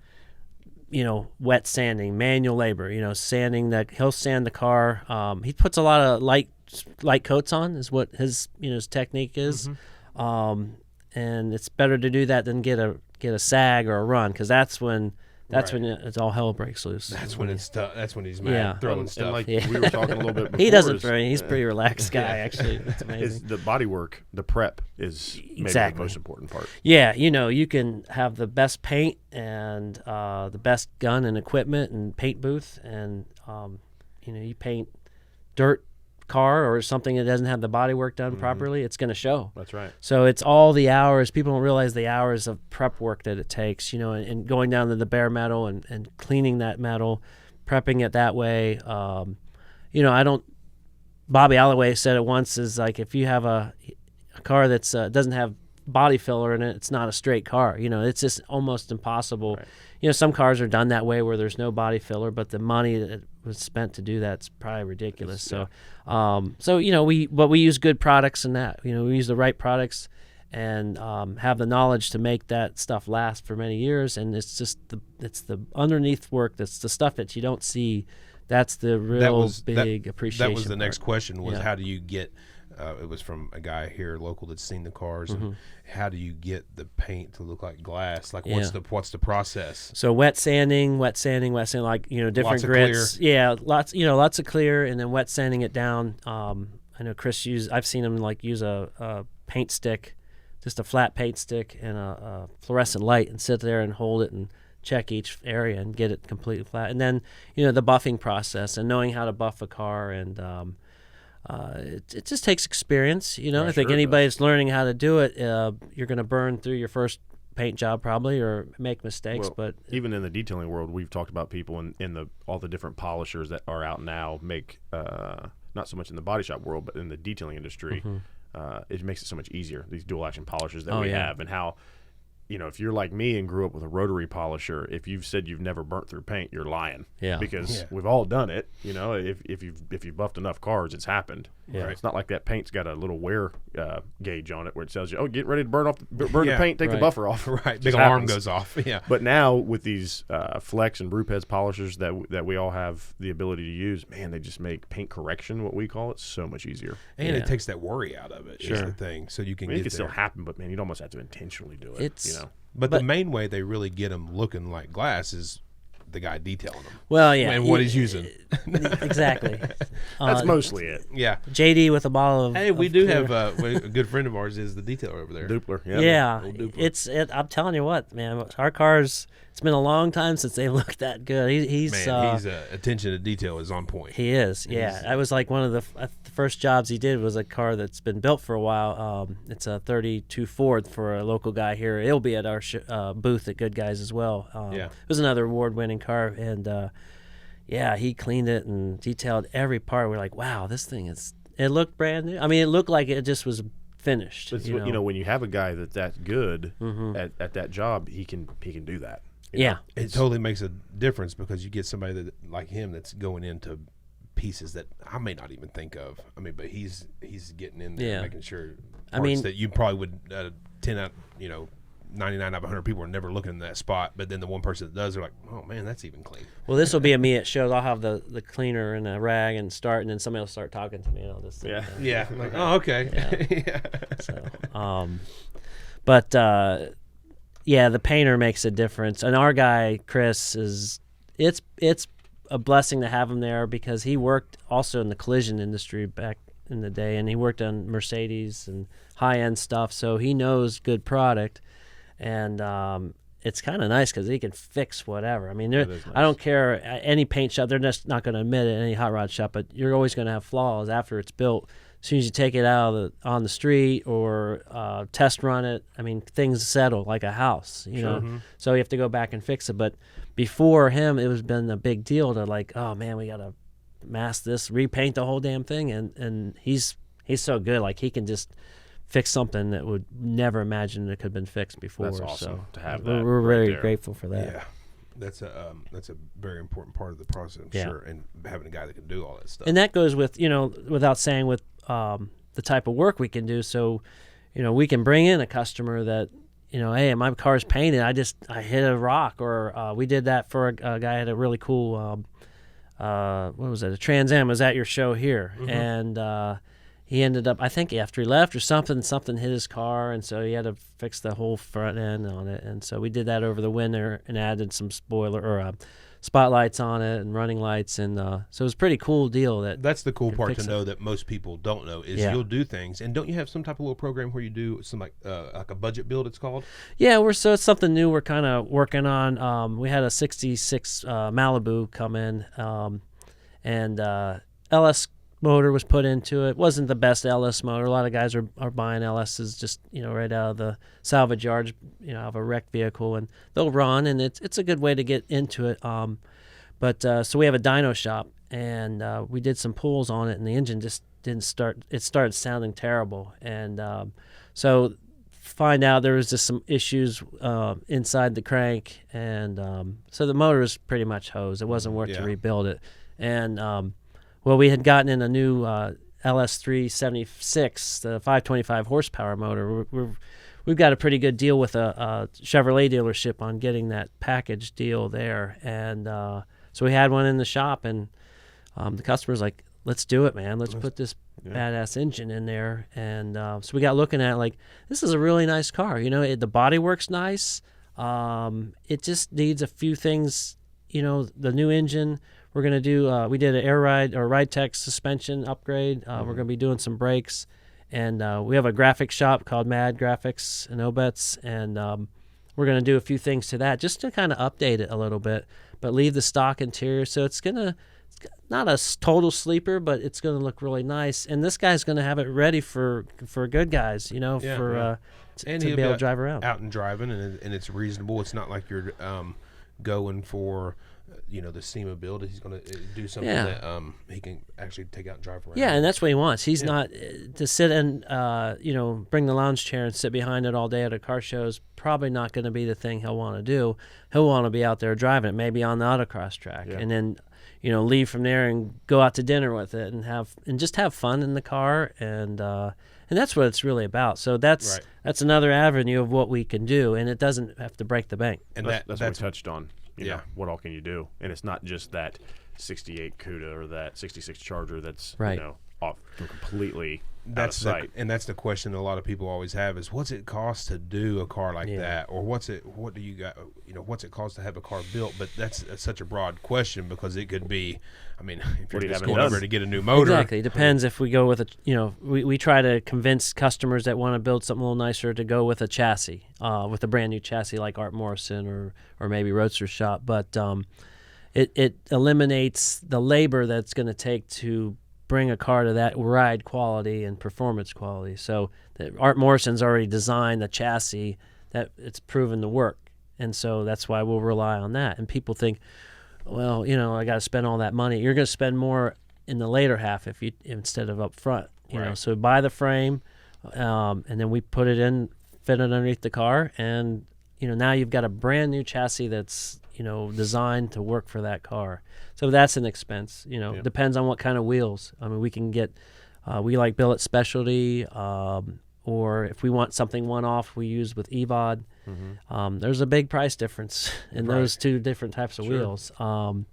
S4: wet sanding, manual labor. Sanding that he'll sand the car. He puts a lot of light coats on is what his his technique is. And it's better to do that than get a sag or a run, because that's when it's all hell breaks loose.
S5: That's when it's tough. That's when he's mad,
S4: Yeah.
S5: throwing
S3: And
S5: stuff.
S3: like
S4: Yeah.
S3: we were talking a little bit before.
S4: He doesn't
S3: is-
S4: throw any. He's a pretty relaxed guy, actually. It's
S3: is
S4: amazing.
S3: the body work, the prep is maybe
S4: Exactly.
S3: the most important part.
S4: Yeah, you can have the best paint and the best gun and equipment and paint booth, and you paint dirt car or something that doesn't have the body work done properly, it's going to show.
S3: That's right.
S4: So it's all the hours. People don't realize the hours of prep work that it takes, and going down to the bare metal and cleaning that metal, prepping it that way. I don't. Bobby Alloway said it once, is like, if you have a car that's doesn't have body filler in it, it's not a straight car. It's just almost impossible. Right. Some cars are done that way where there's no body filler, but the money that was spent to do that's probably ridiculous. We use good products in that. We use the right products and have the knowledge to make that stuff last for many years. And it's just the underneath work, that's the stuff that you don't see. That's the real big appreciation.
S5: That was the next
S4: part.
S5: question, was how do you get, it was from a guy here local that's seen the cars, and how do you get the paint to look like glass? Like, what's the process?
S4: So wet sanding, like, different
S5: Lots of
S4: grits.
S5: clear.
S4: Yeah, lots of clear, and then wet sanding it down. I know Chris I've seen him use a paint stick, just a flat paint stick and a fluorescent light, and sit there and hold it and check each area and get it completely flat. And then, the buffing process and knowing how to buff a car, and it just takes experience. I think anybody that's learning how to do it, you're going to burn through your first paint job probably, or make mistakes. But
S3: even in the detailing world, we've talked about people in all the different polishers that are out now make, not so much in the body shop world, but in the detailing industry, it makes it so much easier, these dual action polishers that we have, and how, if you're like me and grew up with a rotary polisher, if you've said you've never burnt through paint, you're lying.
S4: Yeah.
S3: Because we've all done it. If you've buffed enough cars, it's happened.
S4: Yeah.
S3: Right? It's not like that paint's got a little wear gauge on it where it tells you, get ready to burn the paint, take the buffer off.
S5: Right. Big alarm goes off. Yeah.
S3: But now with these Flex and Brewpez polishers that we all have the ability to use, man, they just make paint correction, what we call it, so much easier.
S5: And it takes that worry out of it. Is the thing. So you can
S3: it can still happen, but man, you'd almost have to intentionally do it.
S5: But the main way they really get them looking like glass is the guy detailing them.
S4: Well, yeah.
S5: And what he's using.
S4: Exactly.
S3: That's mostly it.
S5: Yeah.
S4: JD with a bottle of...
S5: Hey, we do have a good friend of ours is the detailer over there.
S3: Dupler.
S4: Yeah. I'm telling you what, man, our cars, it's been a long time since they looked that good. His
S5: attention to detail is on point.
S4: He is, yeah. I was like, one of the first jobs he did was a car that's been built for a while. It's a 32 Ford for a local guy here. It'll be at our booth at Good Guys as well. It was another award-winning car, and he cleaned it and detailed every part. We're like, wow, this thing it looked brand new. I mean, it looked like it just was finished.
S3: When you have a guy that's good at that job, he can do that.
S5: It totally makes a difference, because you get somebody that like him that's going into pieces that I may not even think of. I mean, but he's getting in there, making sure parts that you probably would 10 out, 99 out of 100 people are never looking in that spot, but then the one person that does, they're like, oh man, that's even clean.
S4: Well, this will be a me at shows. I'll have the cleaner and a rag and start, and then somebody will start talking to me, and I'll just
S5: like, oh, okay.
S4: The painter makes a difference, and our guy Chris it's a blessing to have him there, because he worked also in the collision industry back in the day, and he worked on Mercedes and high-end stuff, so he knows good product. And it's kind of nice because he can fix whatever. I mean, nice. I don't care, any paint shop, they're just not going to admit it, any hot rod shop, but you're always going to have flaws after it's built. As soon as you take it out on the street or test run it, I mean, things settle like a house, you know. Mm-hmm. So you have to go back and fix it. But before him, it was been a big deal to like, oh man, we got to mask this, repaint the whole damn thing. And he's so good, like he can just fix something that would never imagine it could have been fixed before.
S3: That's awesome
S4: so
S3: to have that.
S4: We're very grateful for that.
S5: Yeah. That's a very important part of the process, I'm sure, and having a guy that can do all that stuff.
S4: And that goes with, without saying, with the type of work we can do. So, we can bring in a customer that, hey, my car's painted. I hit a rock, or we did that for a guy who had a really cool, what was it? A Trans Am was at your show here, mm-hmm. and he ended up, I think after he left or something hit his car, and so he had to fix the whole front end on it. And so we did that over the winter and added some spoiler or spotlights on it and running lights, and so it was a pretty cool deal.
S5: That's the cool part to know that most people don't know is you'll do things. And don't you have some type of little program where you do some like a budget build, it's called?
S4: Yeah, so it's something new we're kind of working on. We had a 66 Malibu come in, and LS motor was put into it. Wasn't the best LS motor. A lot of guys are buying LSs just, right out of the salvage yards, out of a wrecked vehicle, and they'll run, and it's a good way to get into it. But so we have a dyno shop, and we did some pulls on it, and the engine just didn't start. It started sounding terrible, and so find out there was just some issues inside the crank, and so the motor was pretty much hosed. It wasn't worth to rebuild it, and well, we had gotten in a new LS376, the 525 horsepower motor. We've got a pretty good deal with a Chevrolet dealership on getting that package deal there, and so we had one in the shop, and the customer's like, let's do it, man. Let's put this badass engine in there. And so we got looking at it like, this is a really nice car. The bodywork's nice. It just needs a few things, the new engine. We're going to do, we did an air ride or ride tech suspension upgrade. We're going to be doing some brakes. And we have a graphics shop called Mad Graphics and Obets. And we're going to do a few things to that just to kind of update it a little bit, but leave the stock interior. So it's going to, not a total sleeper, but it's going to look really nice. And this guy's going to have it ready for good guys, to be able to drive around.
S5: Out and driving, and it's reasonable. It's not like you're going for, the SEMA build. He's going to do something that he can actually take out and drive around.
S4: Yeah, and that's what he wants. He's not to sit and, bring the lounge chair and sit behind it all day at a car show is probably not going to be the thing he'll want to do. He'll want to be out there driving it, maybe on the autocross track, and then leave from there and go out to dinner with it and just have fun in the car, and that's what it's really about. So that's another avenue of what we can do, and it doesn't have to break the bank.
S3: And that's what we touched on. What all can you do? And it's not just that 68 CUDA or that 66 Charger that's off completely out of sight.
S5: And that's the question a lot of people always have is, what's it cost to do a car like that, or what do you got? What's it cost to have a car built? But that's such a broad question, because it could be, if you're just going over to get a new motor,
S4: exactly. It depends if we go with we try to convince customers that want to build something a little nicer to go with a chassis, with a brand new chassis like Art Morrison or maybe Roadster Shop, but it eliminates the labor that's going to take to bring a car to that ride quality and performance quality. So Art Morrison's already designed the chassis that it's proven to work, and so that's why we'll rely on that. And people think, well, I got to spend all that money. You're going to spend more in the later half instead of up front. So buy the frame, and then we put it in, fit it underneath the car, and now you've got a brand new chassis that's designed to work for that car. So that's an expense. Depends on what kind of wheels. We can get, we like billet specialty, or if we want something one-off, we use with EVOD. Mm-hmm. There's a big price difference in those two different types of wheels. And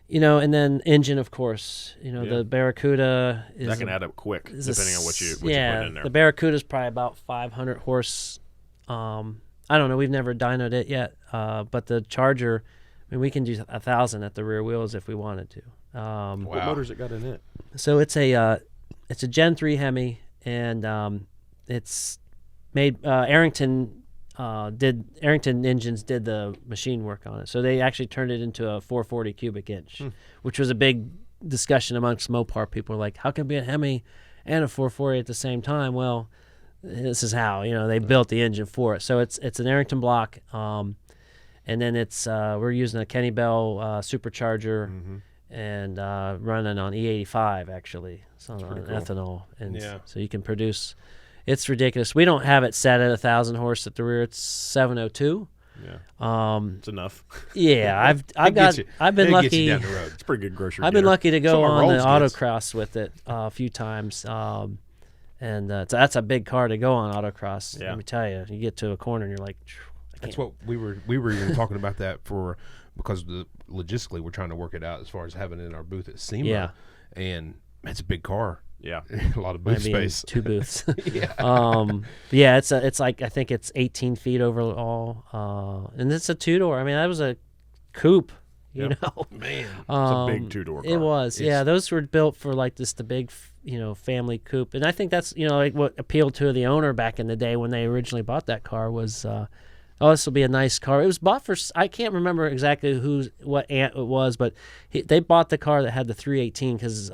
S4: then engine, of course. The Barracuda is
S3: that can add up quick depending on what you put in there.
S4: The Barracuda is probably about 500 horse. I don't know. We've never dynoed it yet, but the Charger, we can do 1,000 at the rear wheels if we wanted to.
S3: What motor's it got in it?
S4: So it's a Gen 3 Hemi, and it's made Arrington Engines did the machine work on it. So they actually turned it into a 440 cubic inch, which was a big discussion amongst Mopar people. Like, how can it be a Hemi and a 440 at the same time? Well, this is how they built the engine for it. So it's an Arrington block, and then it's we're using a Kenny Bell supercharger, and running on E85 actually, so on ethanol, and so you can produce. It's ridiculous. We don't have it set at 1,000 horse at the rear. It's 702.
S3: Yeah, it's enough.
S4: Yeah, I've been lucky.
S5: Get you down the road.
S3: It's pretty good grocery.
S4: I've been lucky to go on the
S5: Rolls
S4: autocross with it a few times. And that's a big car to go on autocross.
S3: Yeah.
S4: Let me tell you, you get to a corner and you're like,
S5: that's what we were even talking about that because logistically we're trying to work it out as far as having it in our booth at SEMA.
S4: Yeah.
S5: And it's a big car.
S3: Yeah,
S5: a lot of booth space.
S4: 2 booths.
S5: Yeah.
S4: It's like, I think it's 18 feet overall, and it's a 2-door. That was a coupe. Man,
S3: it's a big 2-door car.
S4: It was, those were built for like the big, family coupe, and I think that's like what appealed to the owner back in the day when they originally bought that car was oh, this will be a nice car. It was bought for, I can't remember exactly what aunt it was, but they bought the car that had the 318 because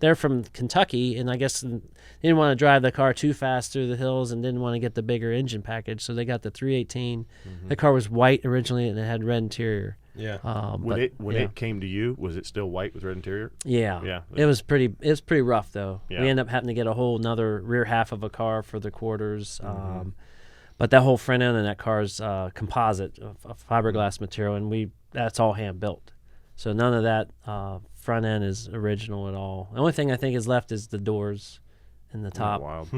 S4: they're from Kentucky, and I guess they didn't want to drive the car too fast through the hills and didn't want to get the bigger engine package, so they got the 318. The car was white originally, and it had red interior.
S5: Yeah.
S3: When it came to you, was it still white with red interior?
S4: Yeah.
S3: Yeah.
S4: It was pretty rough though.
S3: Yeah.
S4: We ended up having to get a whole another rear half of a car for the quarters. But that whole front end of that car is composite, a fiberglass material, and that's all hand built. So none of that front end is original at all. The only thing I think is left is the doors and the top.
S3: Wild.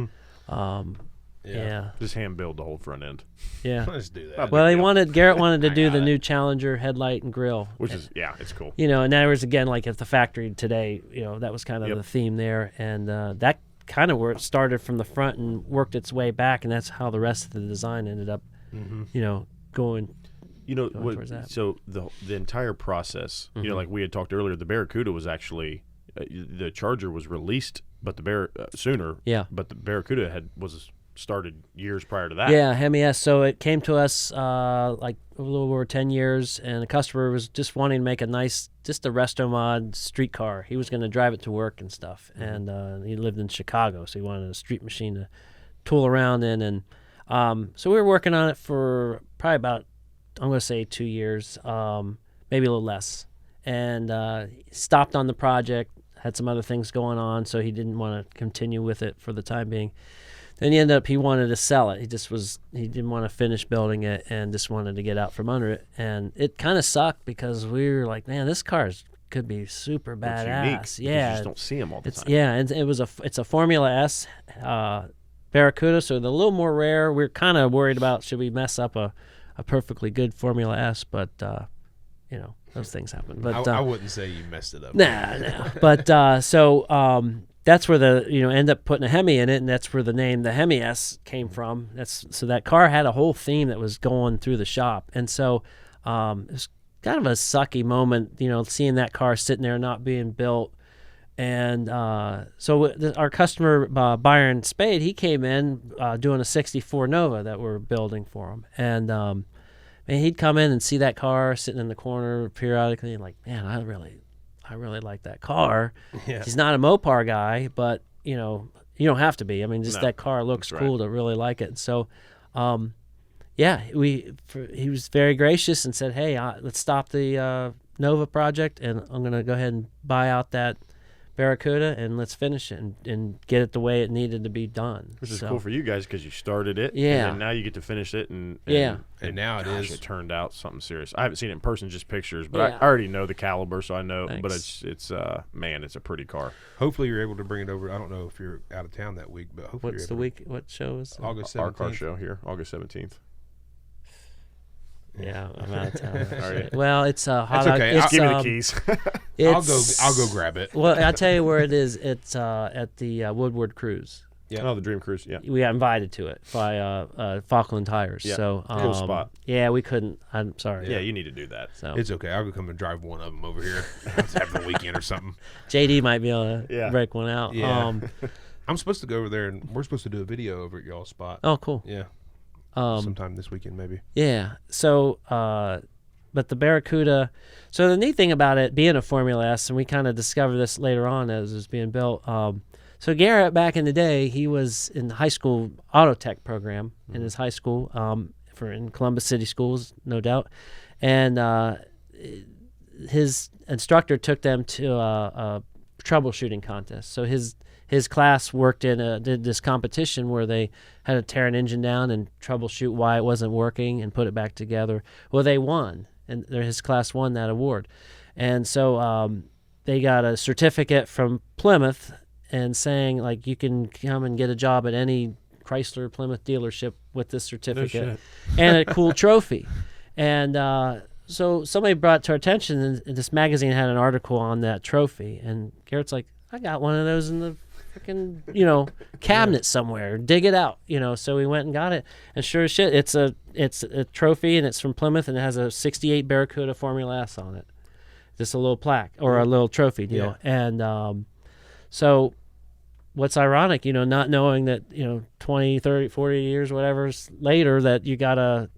S4: Yeah.
S3: Just hand build the whole front end.
S4: Yeah.
S5: Let's do that.
S4: Well, Garrett wanted to do the new Challenger headlight and grill,
S3: Which is it's cool.
S4: and that was again like at the factory today. That was kind of the theme there, and that kind of where it started from the front and worked its way back, and that's how the rest of the design ended up, going.
S3: Towards that. So the entire process, like we had talked earlier, the Barracuda was actually the Charger was released, but the sooner.
S4: Yeah.
S3: But the Barracuda was started years prior to that.
S4: Yeah, Hemi S. So it came to us like a little over 10 years, and the customer was just wanting to make just a resto mod street car. He was going to drive it to work and stuff, and he lived in Chicago, so he wanted a street machine to tool around in. And so we were working on it for probably about, I'm going to say 2 years, maybe a little less. And stopped on the project, had some other things going on, so he didn't want to continue with it for the time being. Then he wanted to sell it. He didn't want to finish building it and just wanted to get out from under it. And it kind of sucked because we were like, man, this car could be super badass.
S3: It's unique. You just don't see them all the time.
S4: Yeah, and it's a Formula S Barracuda, so they're a little more rare. We're kind of worried about should we mess up a perfectly good Formula S, but those things happen. But
S5: I wouldn't say you messed it up.
S4: Nah. But that's where end up putting a Hemi in it, and that's where the name the Hemi S came from. So that car had a whole theme that was going through the shop, and so it was kind of a sucky moment, seeing that car sitting there not being built. And so our customer Byron Spade, he came in doing a '64 Nova that we're building for him, and he'd come in and see that car sitting in the corner periodically, and like, man, I really like that car.
S5: Yeah.
S4: He's not a Mopar guy, but you don't have to be. I mean, that car looks cool to really like it. So, he was very gracious and said, "Hey, let's stop the Nova project, and I'm gonna go ahead and buy out that Barracuda, and let's finish it and get it the way it needed to be done."
S3: Which is cool for you guys because you started it.
S4: Yeah.
S3: And now you get to finish it. And
S5: now
S3: it turned out something serious. I haven't seen it in person, just pictures, but
S4: Yeah.
S3: I already know the caliber, so I know.
S4: Thanks.
S3: But it's a pretty car.
S5: Hopefully you're able to bring it over. I don't know if you're out of town that week, but hopefully
S4: What's the week? What show is it?
S5: August 17th.
S3: Our car show here, August 17th.
S4: Yeah, I'm out of town.
S3: Are you?
S4: Well, it's hot.
S5: That's okay.
S4: It's,
S3: Give me the keys.
S5: I'll go grab it.
S4: Well, I'll tell you where it is. It's at the Woodward Cruise.
S5: Yeah.
S3: Oh, the Dream Cruise. Yeah.
S4: We got invited to it by Falkland Tires.
S3: Yeah.
S4: So
S3: Cool spot.
S4: Yeah, we couldn't. I'm sorry.
S3: Yeah, you need to do that.
S4: So
S5: It's okay. I'll go come and drive one of them over here. Let's have the weekend or something.
S4: JD might be able to break one out.
S5: Yeah. I'm supposed to go over there, and we're supposed to do a video over at y'all's spot.
S4: Oh, cool.
S5: Yeah. Sometime this weekend, maybe.
S4: Yeah. So, but the Barracuda. So the neat thing about it being a Formula S, and we kind of discovered this later on as it was being built. So Garrett, back in the day, he was in the high school auto tech program in his high school, in Columbus City Schools, no doubt, and his instructor took them to a troubleshooting contest. So his class worked did this competition where they had to tear an engine down and troubleshoot why it wasn't working and put it back together. Well, they won, and his class won that award. And so they got a certificate from Plymouth and saying, like, you can come and get a job at any Chrysler Plymouth dealership with this certificate and a cool trophy. And so somebody brought it to our attention, and this magazine had an article on that trophy. And Garrett's like, I got one of those in the freaking, cabinet somewhere. Dig it out, So we went and got it, and sure as shit, it's a trophy, and it's from Plymouth, and it has a '68 Barracuda Formula S on it. Just a little plaque or a little trophy deal, and so. What's ironic, not knowing that 20, 30, 40 years, whatever later, that you got a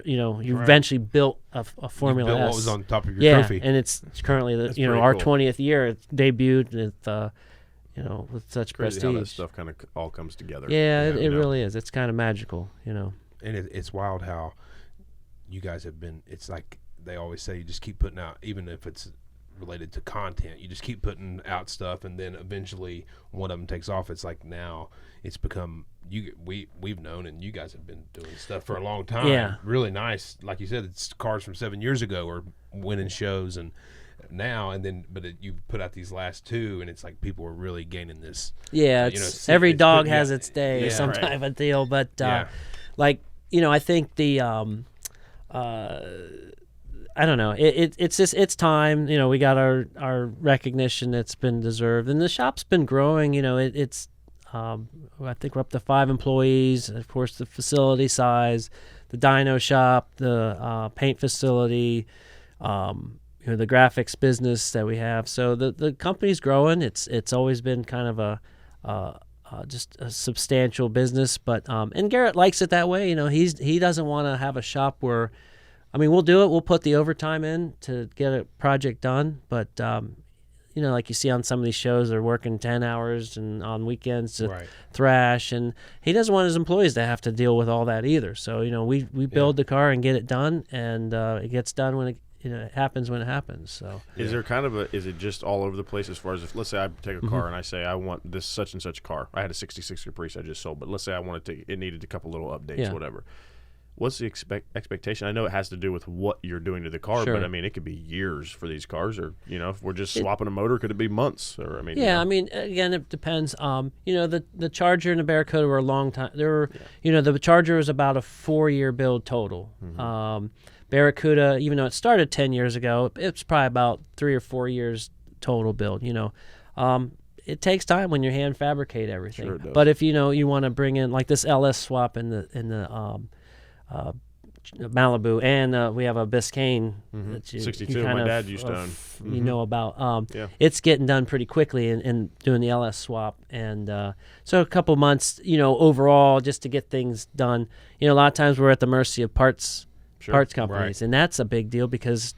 S4: you eventually built a Formula
S5: built
S4: S.
S5: what was on top of your
S4: Yeah,
S5: trophy.
S4: and it's currently
S3: That's
S4: our
S3: pretty cool.
S4: 20th year. It debuted with with such
S3: Crazy
S4: prestige.
S3: how that stuff kind of all comes together.
S4: Yeah, it
S3: you know?
S4: really is. It's kind of magical,
S5: And it's wild how you guys have been. It's like they always say, you just keep putting out, even if it's related to content, you just keep putting out stuff, and then eventually one of them takes off. It's like now it's become we've known, and you guys have been doing stuff for a long time.
S4: Yeah.
S5: Really nice. Like you said, it's cars from 7 years ago or winning shows, and now and then, but you put out these last two, and it's like people are really gaining this.
S4: Yeah,
S5: it's
S4: every
S5: it's
S4: dog
S5: good-
S4: has
S5: yeah,
S4: its day,
S5: yeah,
S4: some
S3: right.
S4: type of deal. But
S5: Yeah.
S4: I think the I don't know. It's just it's time. We got our recognition that's been deserved, and the shop's been growing. It's I think we're up to 5 employees. Of course, the facility size, the dyno shop, the paint facility, the graphics business that we have. So the company's growing. It's always been kind of just a substantial business, but and Garrett likes it that way. He doesn't want to have a shop where, we'll do it. We'll put the overtime in to get a project done, but like you see on some of these shows, they're working 10 hours and on weekends to
S5: Right.
S4: thrash, and he doesn't want his employees to have to deal with all that either. So we build the car and get it done, and it gets done when it happens when it happens. So
S3: Is there kind of is it just all over the place as far as if, let's say I take a car and I say I want this such and such car. I had a 66 Caprice I just sold, but let's say I wanted to, it needed a couple little updates,
S4: Yeah.
S3: whatever. What's the expectation? I know it has to do with what you're doing to the car,
S4: Sure.
S3: but it could be years for these cars, or if we're just swapping a motor, could it be months? Or
S4: yeah, again, it depends. The Charger and the Barracuda were a long time. They were, the Charger was about a 4-year build total. Barracuda, even though it started 10 years ago, it's probably about 3 or 4 years total build. It takes time when you hand fabricate everything.
S3: Sure it does.
S4: But if you want to bring in like this LS swap in the Malibu, and we have a Biscayne that you
S3: 62,
S4: kind
S3: my
S4: of,
S3: dad used to own.
S4: you know about.
S3: Yeah.
S4: It's getting done pretty quickly and doing the LS swap, and so a couple months, overall, just to get things done. A lot of times we're at the mercy of parts companies,
S5: Right.
S4: and that's a big deal because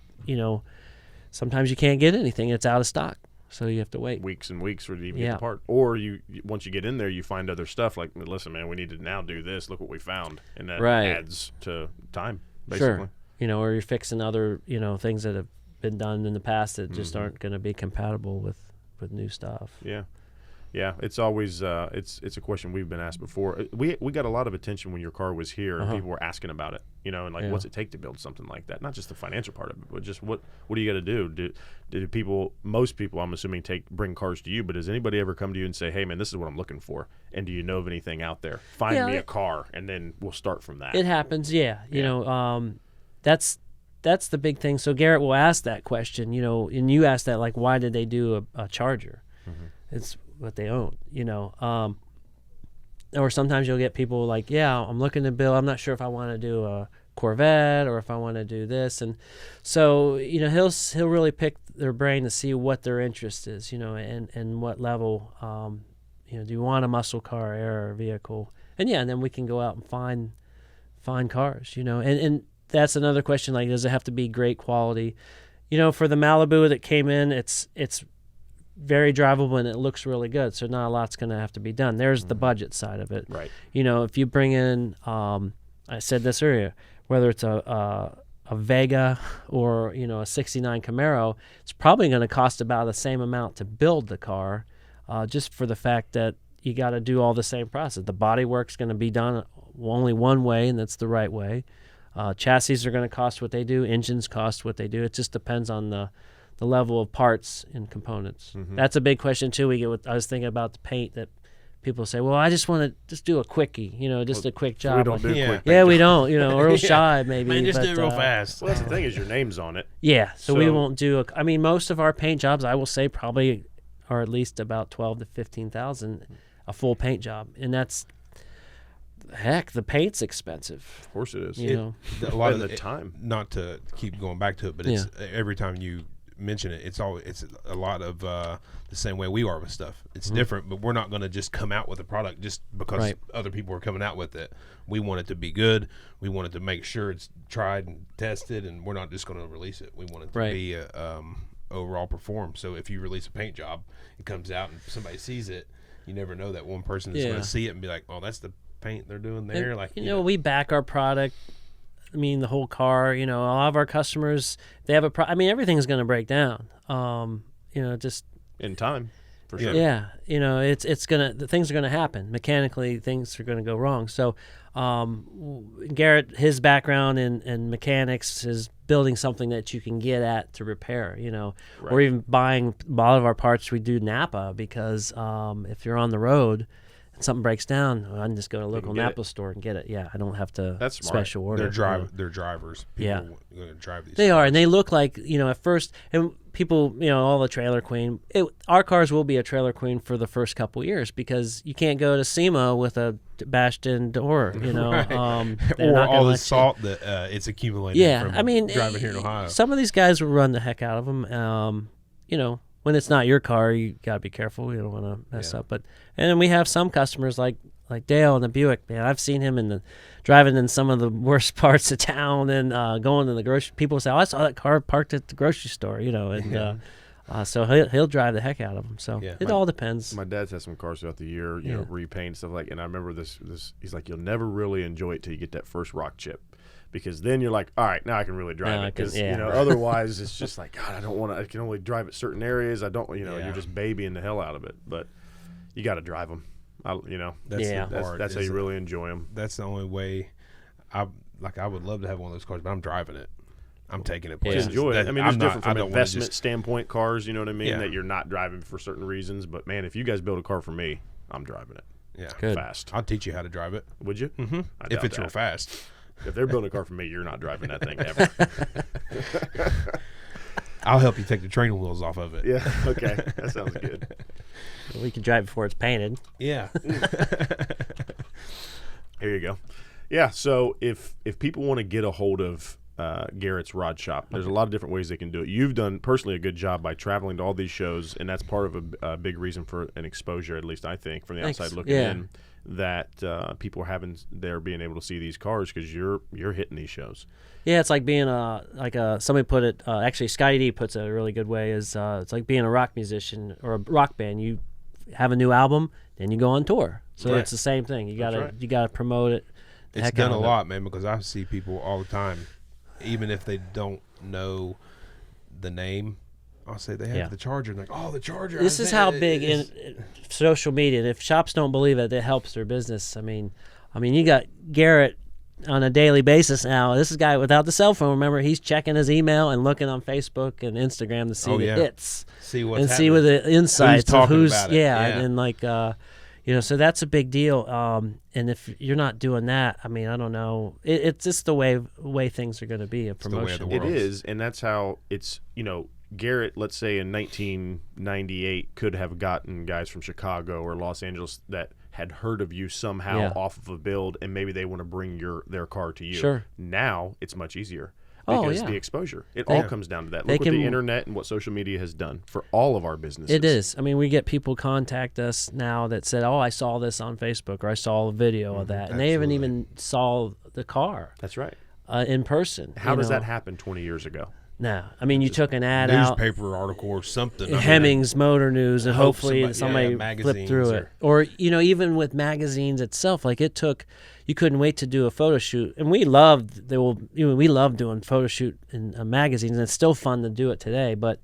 S4: sometimes you can't get anything; it's out of stock, so you have to wait.
S3: Weeks and weeks for you to even get
S4: Yeah.
S3: the part. Or once you get in there, you find other stuff like, listen, man, we need to now do this. Look what we found, and that
S4: Right.
S3: adds to time, basically.
S4: Sure, or you're fixing other things that have been done in the past that just aren't going to be compatible with new stuff.
S3: Yeah, it's always it's a question we've been asked before. We got a lot of attention when your car was here, and people were asking about it. And like,
S4: Yeah.
S3: what's it take to build something like that? Not just the financial part of it, but just what do you got to do? Do most people, I'm assuming, bring cars to you? But does anybody ever come to you and say, hey, man, this is what I'm looking for, and do you know of anything out there? Find me a car, and then we'll start from that.
S4: It happens, yeah. That's the big thing. So Garrett will ask that question, and you ask that, like, why did they do a Charger? It's what they own, or sometimes you'll get people like, yeah, I'm looking to build, I'm not sure if I want to do a Corvette or if I want to do this, and so he'll really pick their brain to see what their interest is, and what level. Do you want a muscle car, air vehicle, and then we can go out and find cars, and that's another question, like, does it have to be great quality? For the Malibu that came in, it's very drivable and it looks really good, so not a lot's going to have to be done. There's the budget side of it,
S3: Right.
S4: If you bring in, I said this earlier, whether it's a Vega or a '69 Camaro, it's probably going to cost about the same amount to build the car, just for the fact that you got to do all the same process. The bodywork's going to be done only one way, and that's the right way. Chassis are going to cost what they do. Engines cost what they do. It just depends on the level of parts and components. That's a big question too. I was thinking about the paint, that people say, well, I just want to just do a quickie, just a quick job.
S3: We don't do
S5: Yeah.
S3: quick.
S4: Yeah, we don't, or real shy maybe.
S5: Man, just
S4: but,
S5: do it real fast.
S3: Well, that's the thing is your name's on it.
S4: Yeah, so we
S3: So-
S4: won't do most of our paint jobs, I will say, probably are at least about 12 to 15,000 a full paint job, and that's, heck, the paint's expensive.
S3: Of course it is.
S4: You know.
S5: A lot of
S3: And the time.
S5: Not to keep going back to it, but it's every time you mentioned it. It's a lot of the same way we are with stuff. It's different, but we're not going to just come out with a product just because other people are coming out with it. We want it to be good. We want it to make sure it's tried and tested, and we're not just going to release it. We want it to be overall perform. So if you release a paint job, it comes out and somebody sees it, you never know that one person is going to see it and be like, "Oh, that's the paint they're doing there."
S4: And,
S5: like
S4: we back our product. I mean, the whole car. A lot of our customers, they have everything's going to break down. Just
S3: in time, for sure.
S4: Yeah, it's gonna. The things are going to happen mechanically. Things are going to go wrong. So, Garrett, his background in mechanics is building something that you can get at to repair. Or even buying a lot of our parts. We do Napa because if you're on the road and something breaks down, I can just go to a local Napa store and get it. Yeah, I don't have to special order.
S5: They're drivers. People going to drive these.
S4: They are, and they look like at first, and people, all the Trailer Queen. Our cars will be a Trailer Queen for the first couple years because you can't go to SEMA with a bashed-in door,
S5: or all the salt that it's accumulated.
S4: Yeah,
S5: from driving here in Ohio.
S4: Some of these guys will run the heck out of them. When it's not your car, you gotta be careful. You don't want to mess up. And then we have some customers like Dale in the Buick. Man, I've seen him driving in some of the worst parts of town and going to the grocery. People say, "Oh, I saw that car parked at the grocery store," so he'll drive the heck out of them. So it all depends.
S3: My dad's had some cars throughout the year, repaint stuff like. And I remember this. He's like, "You'll never really enjoy it till you get that first rock chip." Because then you're like, all right, now I can really drive it. Because otherwise it's just like, God, I don't want to. I can only drive at certain areas. I don't, you're just babying the hell out of it. But you got to drive them. That's how you really enjoy them.
S5: That's the only way. I would love to have one of those cars, but I'm driving it. I'm taking it places.
S3: Enjoy it. I mean, it's different from an investment standpoint. Cars, you know what I mean? That you're not driving for certain reasons. But man, if you guys build a car for me, I'm driving it.
S5: Yeah,
S4: good.
S3: Fast.
S5: I'll teach you how to drive it.
S3: Would you?
S5: Mm-hmm. If it's real fast.
S3: If they're building a car for me, you're not driving that thing ever.
S5: I'll help you take the training wheels off of it.
S3: Yeah, okay. That sounds good.
S4: We can drive before it's painted.
S5: Yeah.
S3: Here you go. Yeah, so if people want to get a hold of Garretts Rod Shop, there's a lot of different ways they can do it. You've done personally a good job by traveling to all these shows, and that's part of a big reason for an exposure, at least I think, from the outside looking in, that people are being able to see these cars because you're hitting these shows.
S4: Yeah, it's like being somebody put it. Actually, Scotty D puts it a really good way. It's like being a rock musician or a rock band. You have a new album, then you go on tour. So it's the same thing. You gotta promote it.
S5: It's done a lot, man, because I see people all the time, even if they don't know the name. I'll say they have the Charger. And like, oh, the Charger.
S4: This is how big in social media. If shops don't believe it, it helps their business. I mean, you got Garrett on a daily basis now. This is a guy without the cell phone. Remember, he's checking his email and looking on Facebook and Instagram to see the hits,
S5: see what's happening.
S4: See what the insights of who's
S5: about it.
S4: And like so that's a big deal. And if you're not doing that, I mean, I don't know. It's just the way things are going to be. A promotion.
S3: It is, and that's how it's. Garrett, let's say in 1998, could have gotten guys from Chicago or Los Angeles that had heard of you somehow off of a build, and maybe they want to bring their car to you.
S4: Sure.
S3: Now it's much easier because the exposure. It all comes down to that. Look what the internet and what social media has done for all of our businesses.
S4: It is. I mean, we get people contact us now that said, "Oh, I saw this on Facebook," or "I saw a video of that," and they haven't even saw the car.
S3: That's right.
S4: In person.
S3: How does that happen 20 years ago?
S4: No, I mean you took an ad
S5: newspaper article or something.
S4: Hemmings Motor News, and hopefully somebody flipped through it. Or even with magazines itself, like you couldn't wait to do a photo shoot, and we loved doing photo shoot in magazines, and it's still fun to do it today. But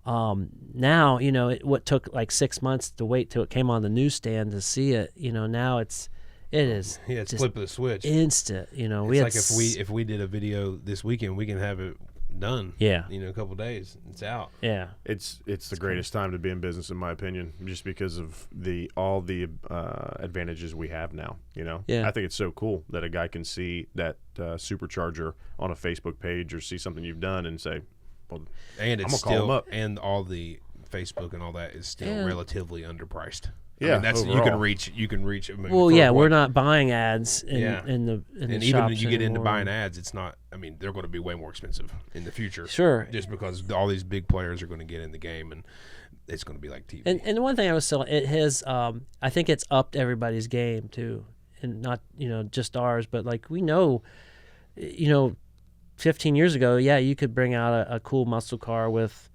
S4: now what took like 6 months to wait till it came on the newsstand to see it. Now it is.
S5: Yeah, it's flip of the switch,
S4: instant.
S5: It's like if we did a video this weekend, we can have it done.
S4: Yeah.
S5: A couple of days, it's out.
S3: Yeah. It's the greatest time to be in business, in my opinion, just because of all the advantages we have now. I think it's so cool that a guy can see that supercharger on a Facebook page or see something you've done and say, well,
S5: and it's
S3: I'm gonna call him up.
S5: And all the Facebook and all that is still relatively underpriced. I
S3: Yeah,
S5: mean, that's
S3: overall.
S5: you can reach. I mean,
S4: Well,
S5: for
S4: yeah,
S5: what-
S4: we're not buying ads in
S5: Yeah.
S4: the
S5: And even
S4: shops
S5: when you get into
S4: anymore.
S5: buying ads, it's not. I mean, they're going to be way more expensive in the future.
S4: Sure.
S5: Just because all these big players are going to get in the game, and it's going to be like TV.
S4: And one thing I was selling, it has, I think it's upped everybody's game too, and not just ours, but like we know, 15 years ago, yeah, you could bring out a cool muscle car with,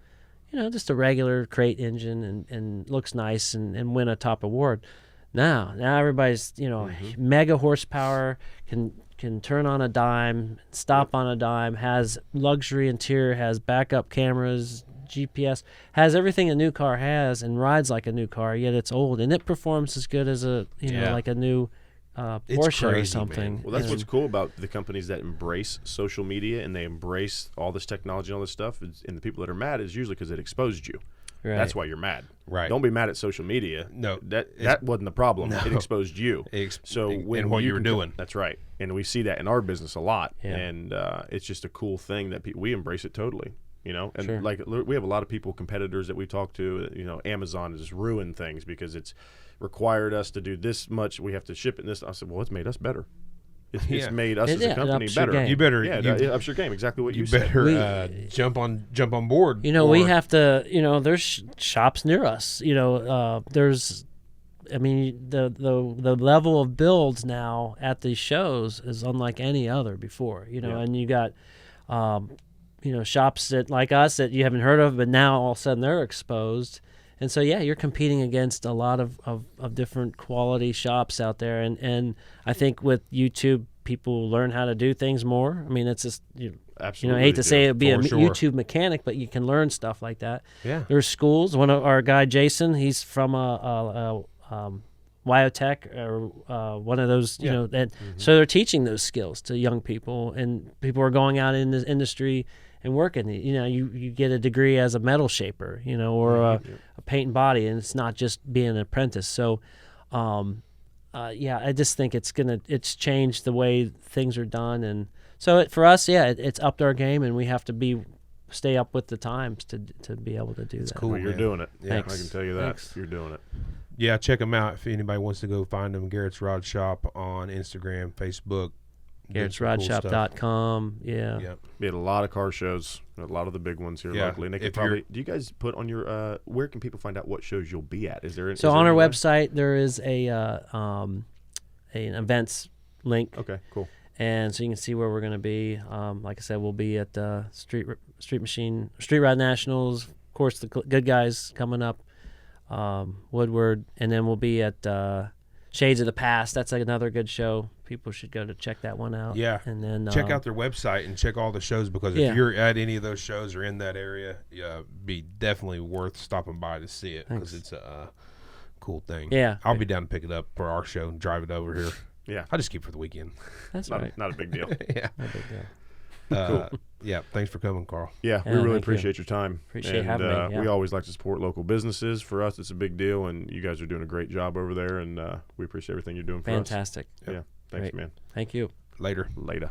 S4: just a regular crate engine and looks nice and win a top award. Now everybody's mega horsepower, can turn on a dime, stop on a dime, has luxury interior, has backup cameras, GPS, has everything a new car has, and rides like a new car. Yet it's old, and it performs as good as like a new
S5: It's
S4: Porsche or
S5: crazy,
S4: something.
S5: man.
S3: Well, that's
S4: And-
S3: what's cool about the companies that embrace social media and they embrace all this technology and all this stuff. And the people that are mad is usually because it exposed you.
S4: Right.
S3: That's why you're mad.
S5: Right.
S3: Don't be mad at social media.
S5: No,
S3: that wasn't the problem.
S5: No.
S3: It exposed you. So when
S5: what
S3: you
S5: you were
S3: can-
S5: doing.
S3: That's right. And we see that in our business a lot.
S4: Yeah.
S3: And it's just a cool thing that we embrace it totally. And
S4: Sure.
S3: like we have a lot of competitors that we talk to. Amazon has ruined things because it's required us to do this much. We have to ship it. This. I said, well, it's made us better. It's
S5: Yeah.
S3: made us
S4: It-
S3: as
S4: yeah,
S3: a
S4: it
S3: company
S4: ups your
S3: better.
S4: game.
S5: You better.
S3: Yeah,
S5: you,
S3: it ups your game. Exactly what you
S5: you
S3: said.
S5: better jump on board.
S4: we
S5: or-
S4: have to. There's shops near us. There's. I mean, the level of builds now at these shows is unlike any other before.
S3: Yeah.
S4: And you got, shops that like us that you haven't heard of, but now all of a sudden they're exposed. And so, yeah, you're competing against a lot of different quality shops out there. And I think with YouTube, people learn how to do things more. I mean, it's just,
S3: Absolutely.
S4: I hate to say it would be a
S5: for sure.
S4: YouTube mechanic, but you can learn stuff like that.
S5: Yeah.
S4: There's schools. One of our guy, Jason, he's from Wyotech or one of those, that so they're teaching those skills to young people, and people are going out in the industry and working. You get a degree as a metal shaper, or a paint and body, and it's not just being an apprentice. So, I just think it's changed the way things are done, and so for us, it's upped our game, and we have to stay up with the times to be able to do that.
S5: cool.
S3: Well, you're
S5: man.
S3: doing it.
S5: Yeah.
S3: I can tell you that.
S4: Thanks.
S3: You're doing it.
S5: Yeah, check them out if anybody wants to go find them. Garretts Rod Shop on Instagram, Facebook. doing some cool stuff.
S4: GarrettsRodShop.com. Yeah.
S5: Yeah.
S3: We had a lot of car shows, a lot of the big ones here
S5: Yeah,
S3: locally. And they could
S5: if you're-
S3: probably. Do you guys put on your? Where can people find out what shows you'll be at? Is there?
S4: So on our website there is an events link,
S3: Okay, cool.
S4: and so you can see where we're going to be. Like I said, we'll be at Street Rod Nationals. Of course, the good guys coming up, Woodward, and then we'll be at Shades of the Past. That's another good show. People should go to check that one out.
S5: Yeah.
S4: And then
S5: Check out their website and check all the shows, because
S4: Yeah.
S5: if you're at any of those shows or in that area, be definitely worth stopping by to see it, because
S4: Thanks.
S5: it's a cool thing.
S4: Yeah.
S5: I'll be down to pick it up for our show and drive it over here.
S3: Yeah,
S5: I'll just keep it for the weekend.
S4: That's
S3: not,
S4: right.
S3: not a big deal.
S5: Yeah.
S4: No big deal.
S5: Yeah. Thanks for coming, Carl.
S3: Yeah, we
S4: Yeah,
S3: really
S4: thank you.
S3: appreciate your time.
S4: Appreciate
S3: and,
S4: having me, yeah.
S3: We always like to support local businesses. For us, it's a big deal, and you guys are doing a great job over there, and we appreciate everything you're doing for
S4: Fantastic.
S3: us. Yeah, thanks,
S4: Great.
S3: man.
S4: Thank you.
S5: Later.
S3: Later.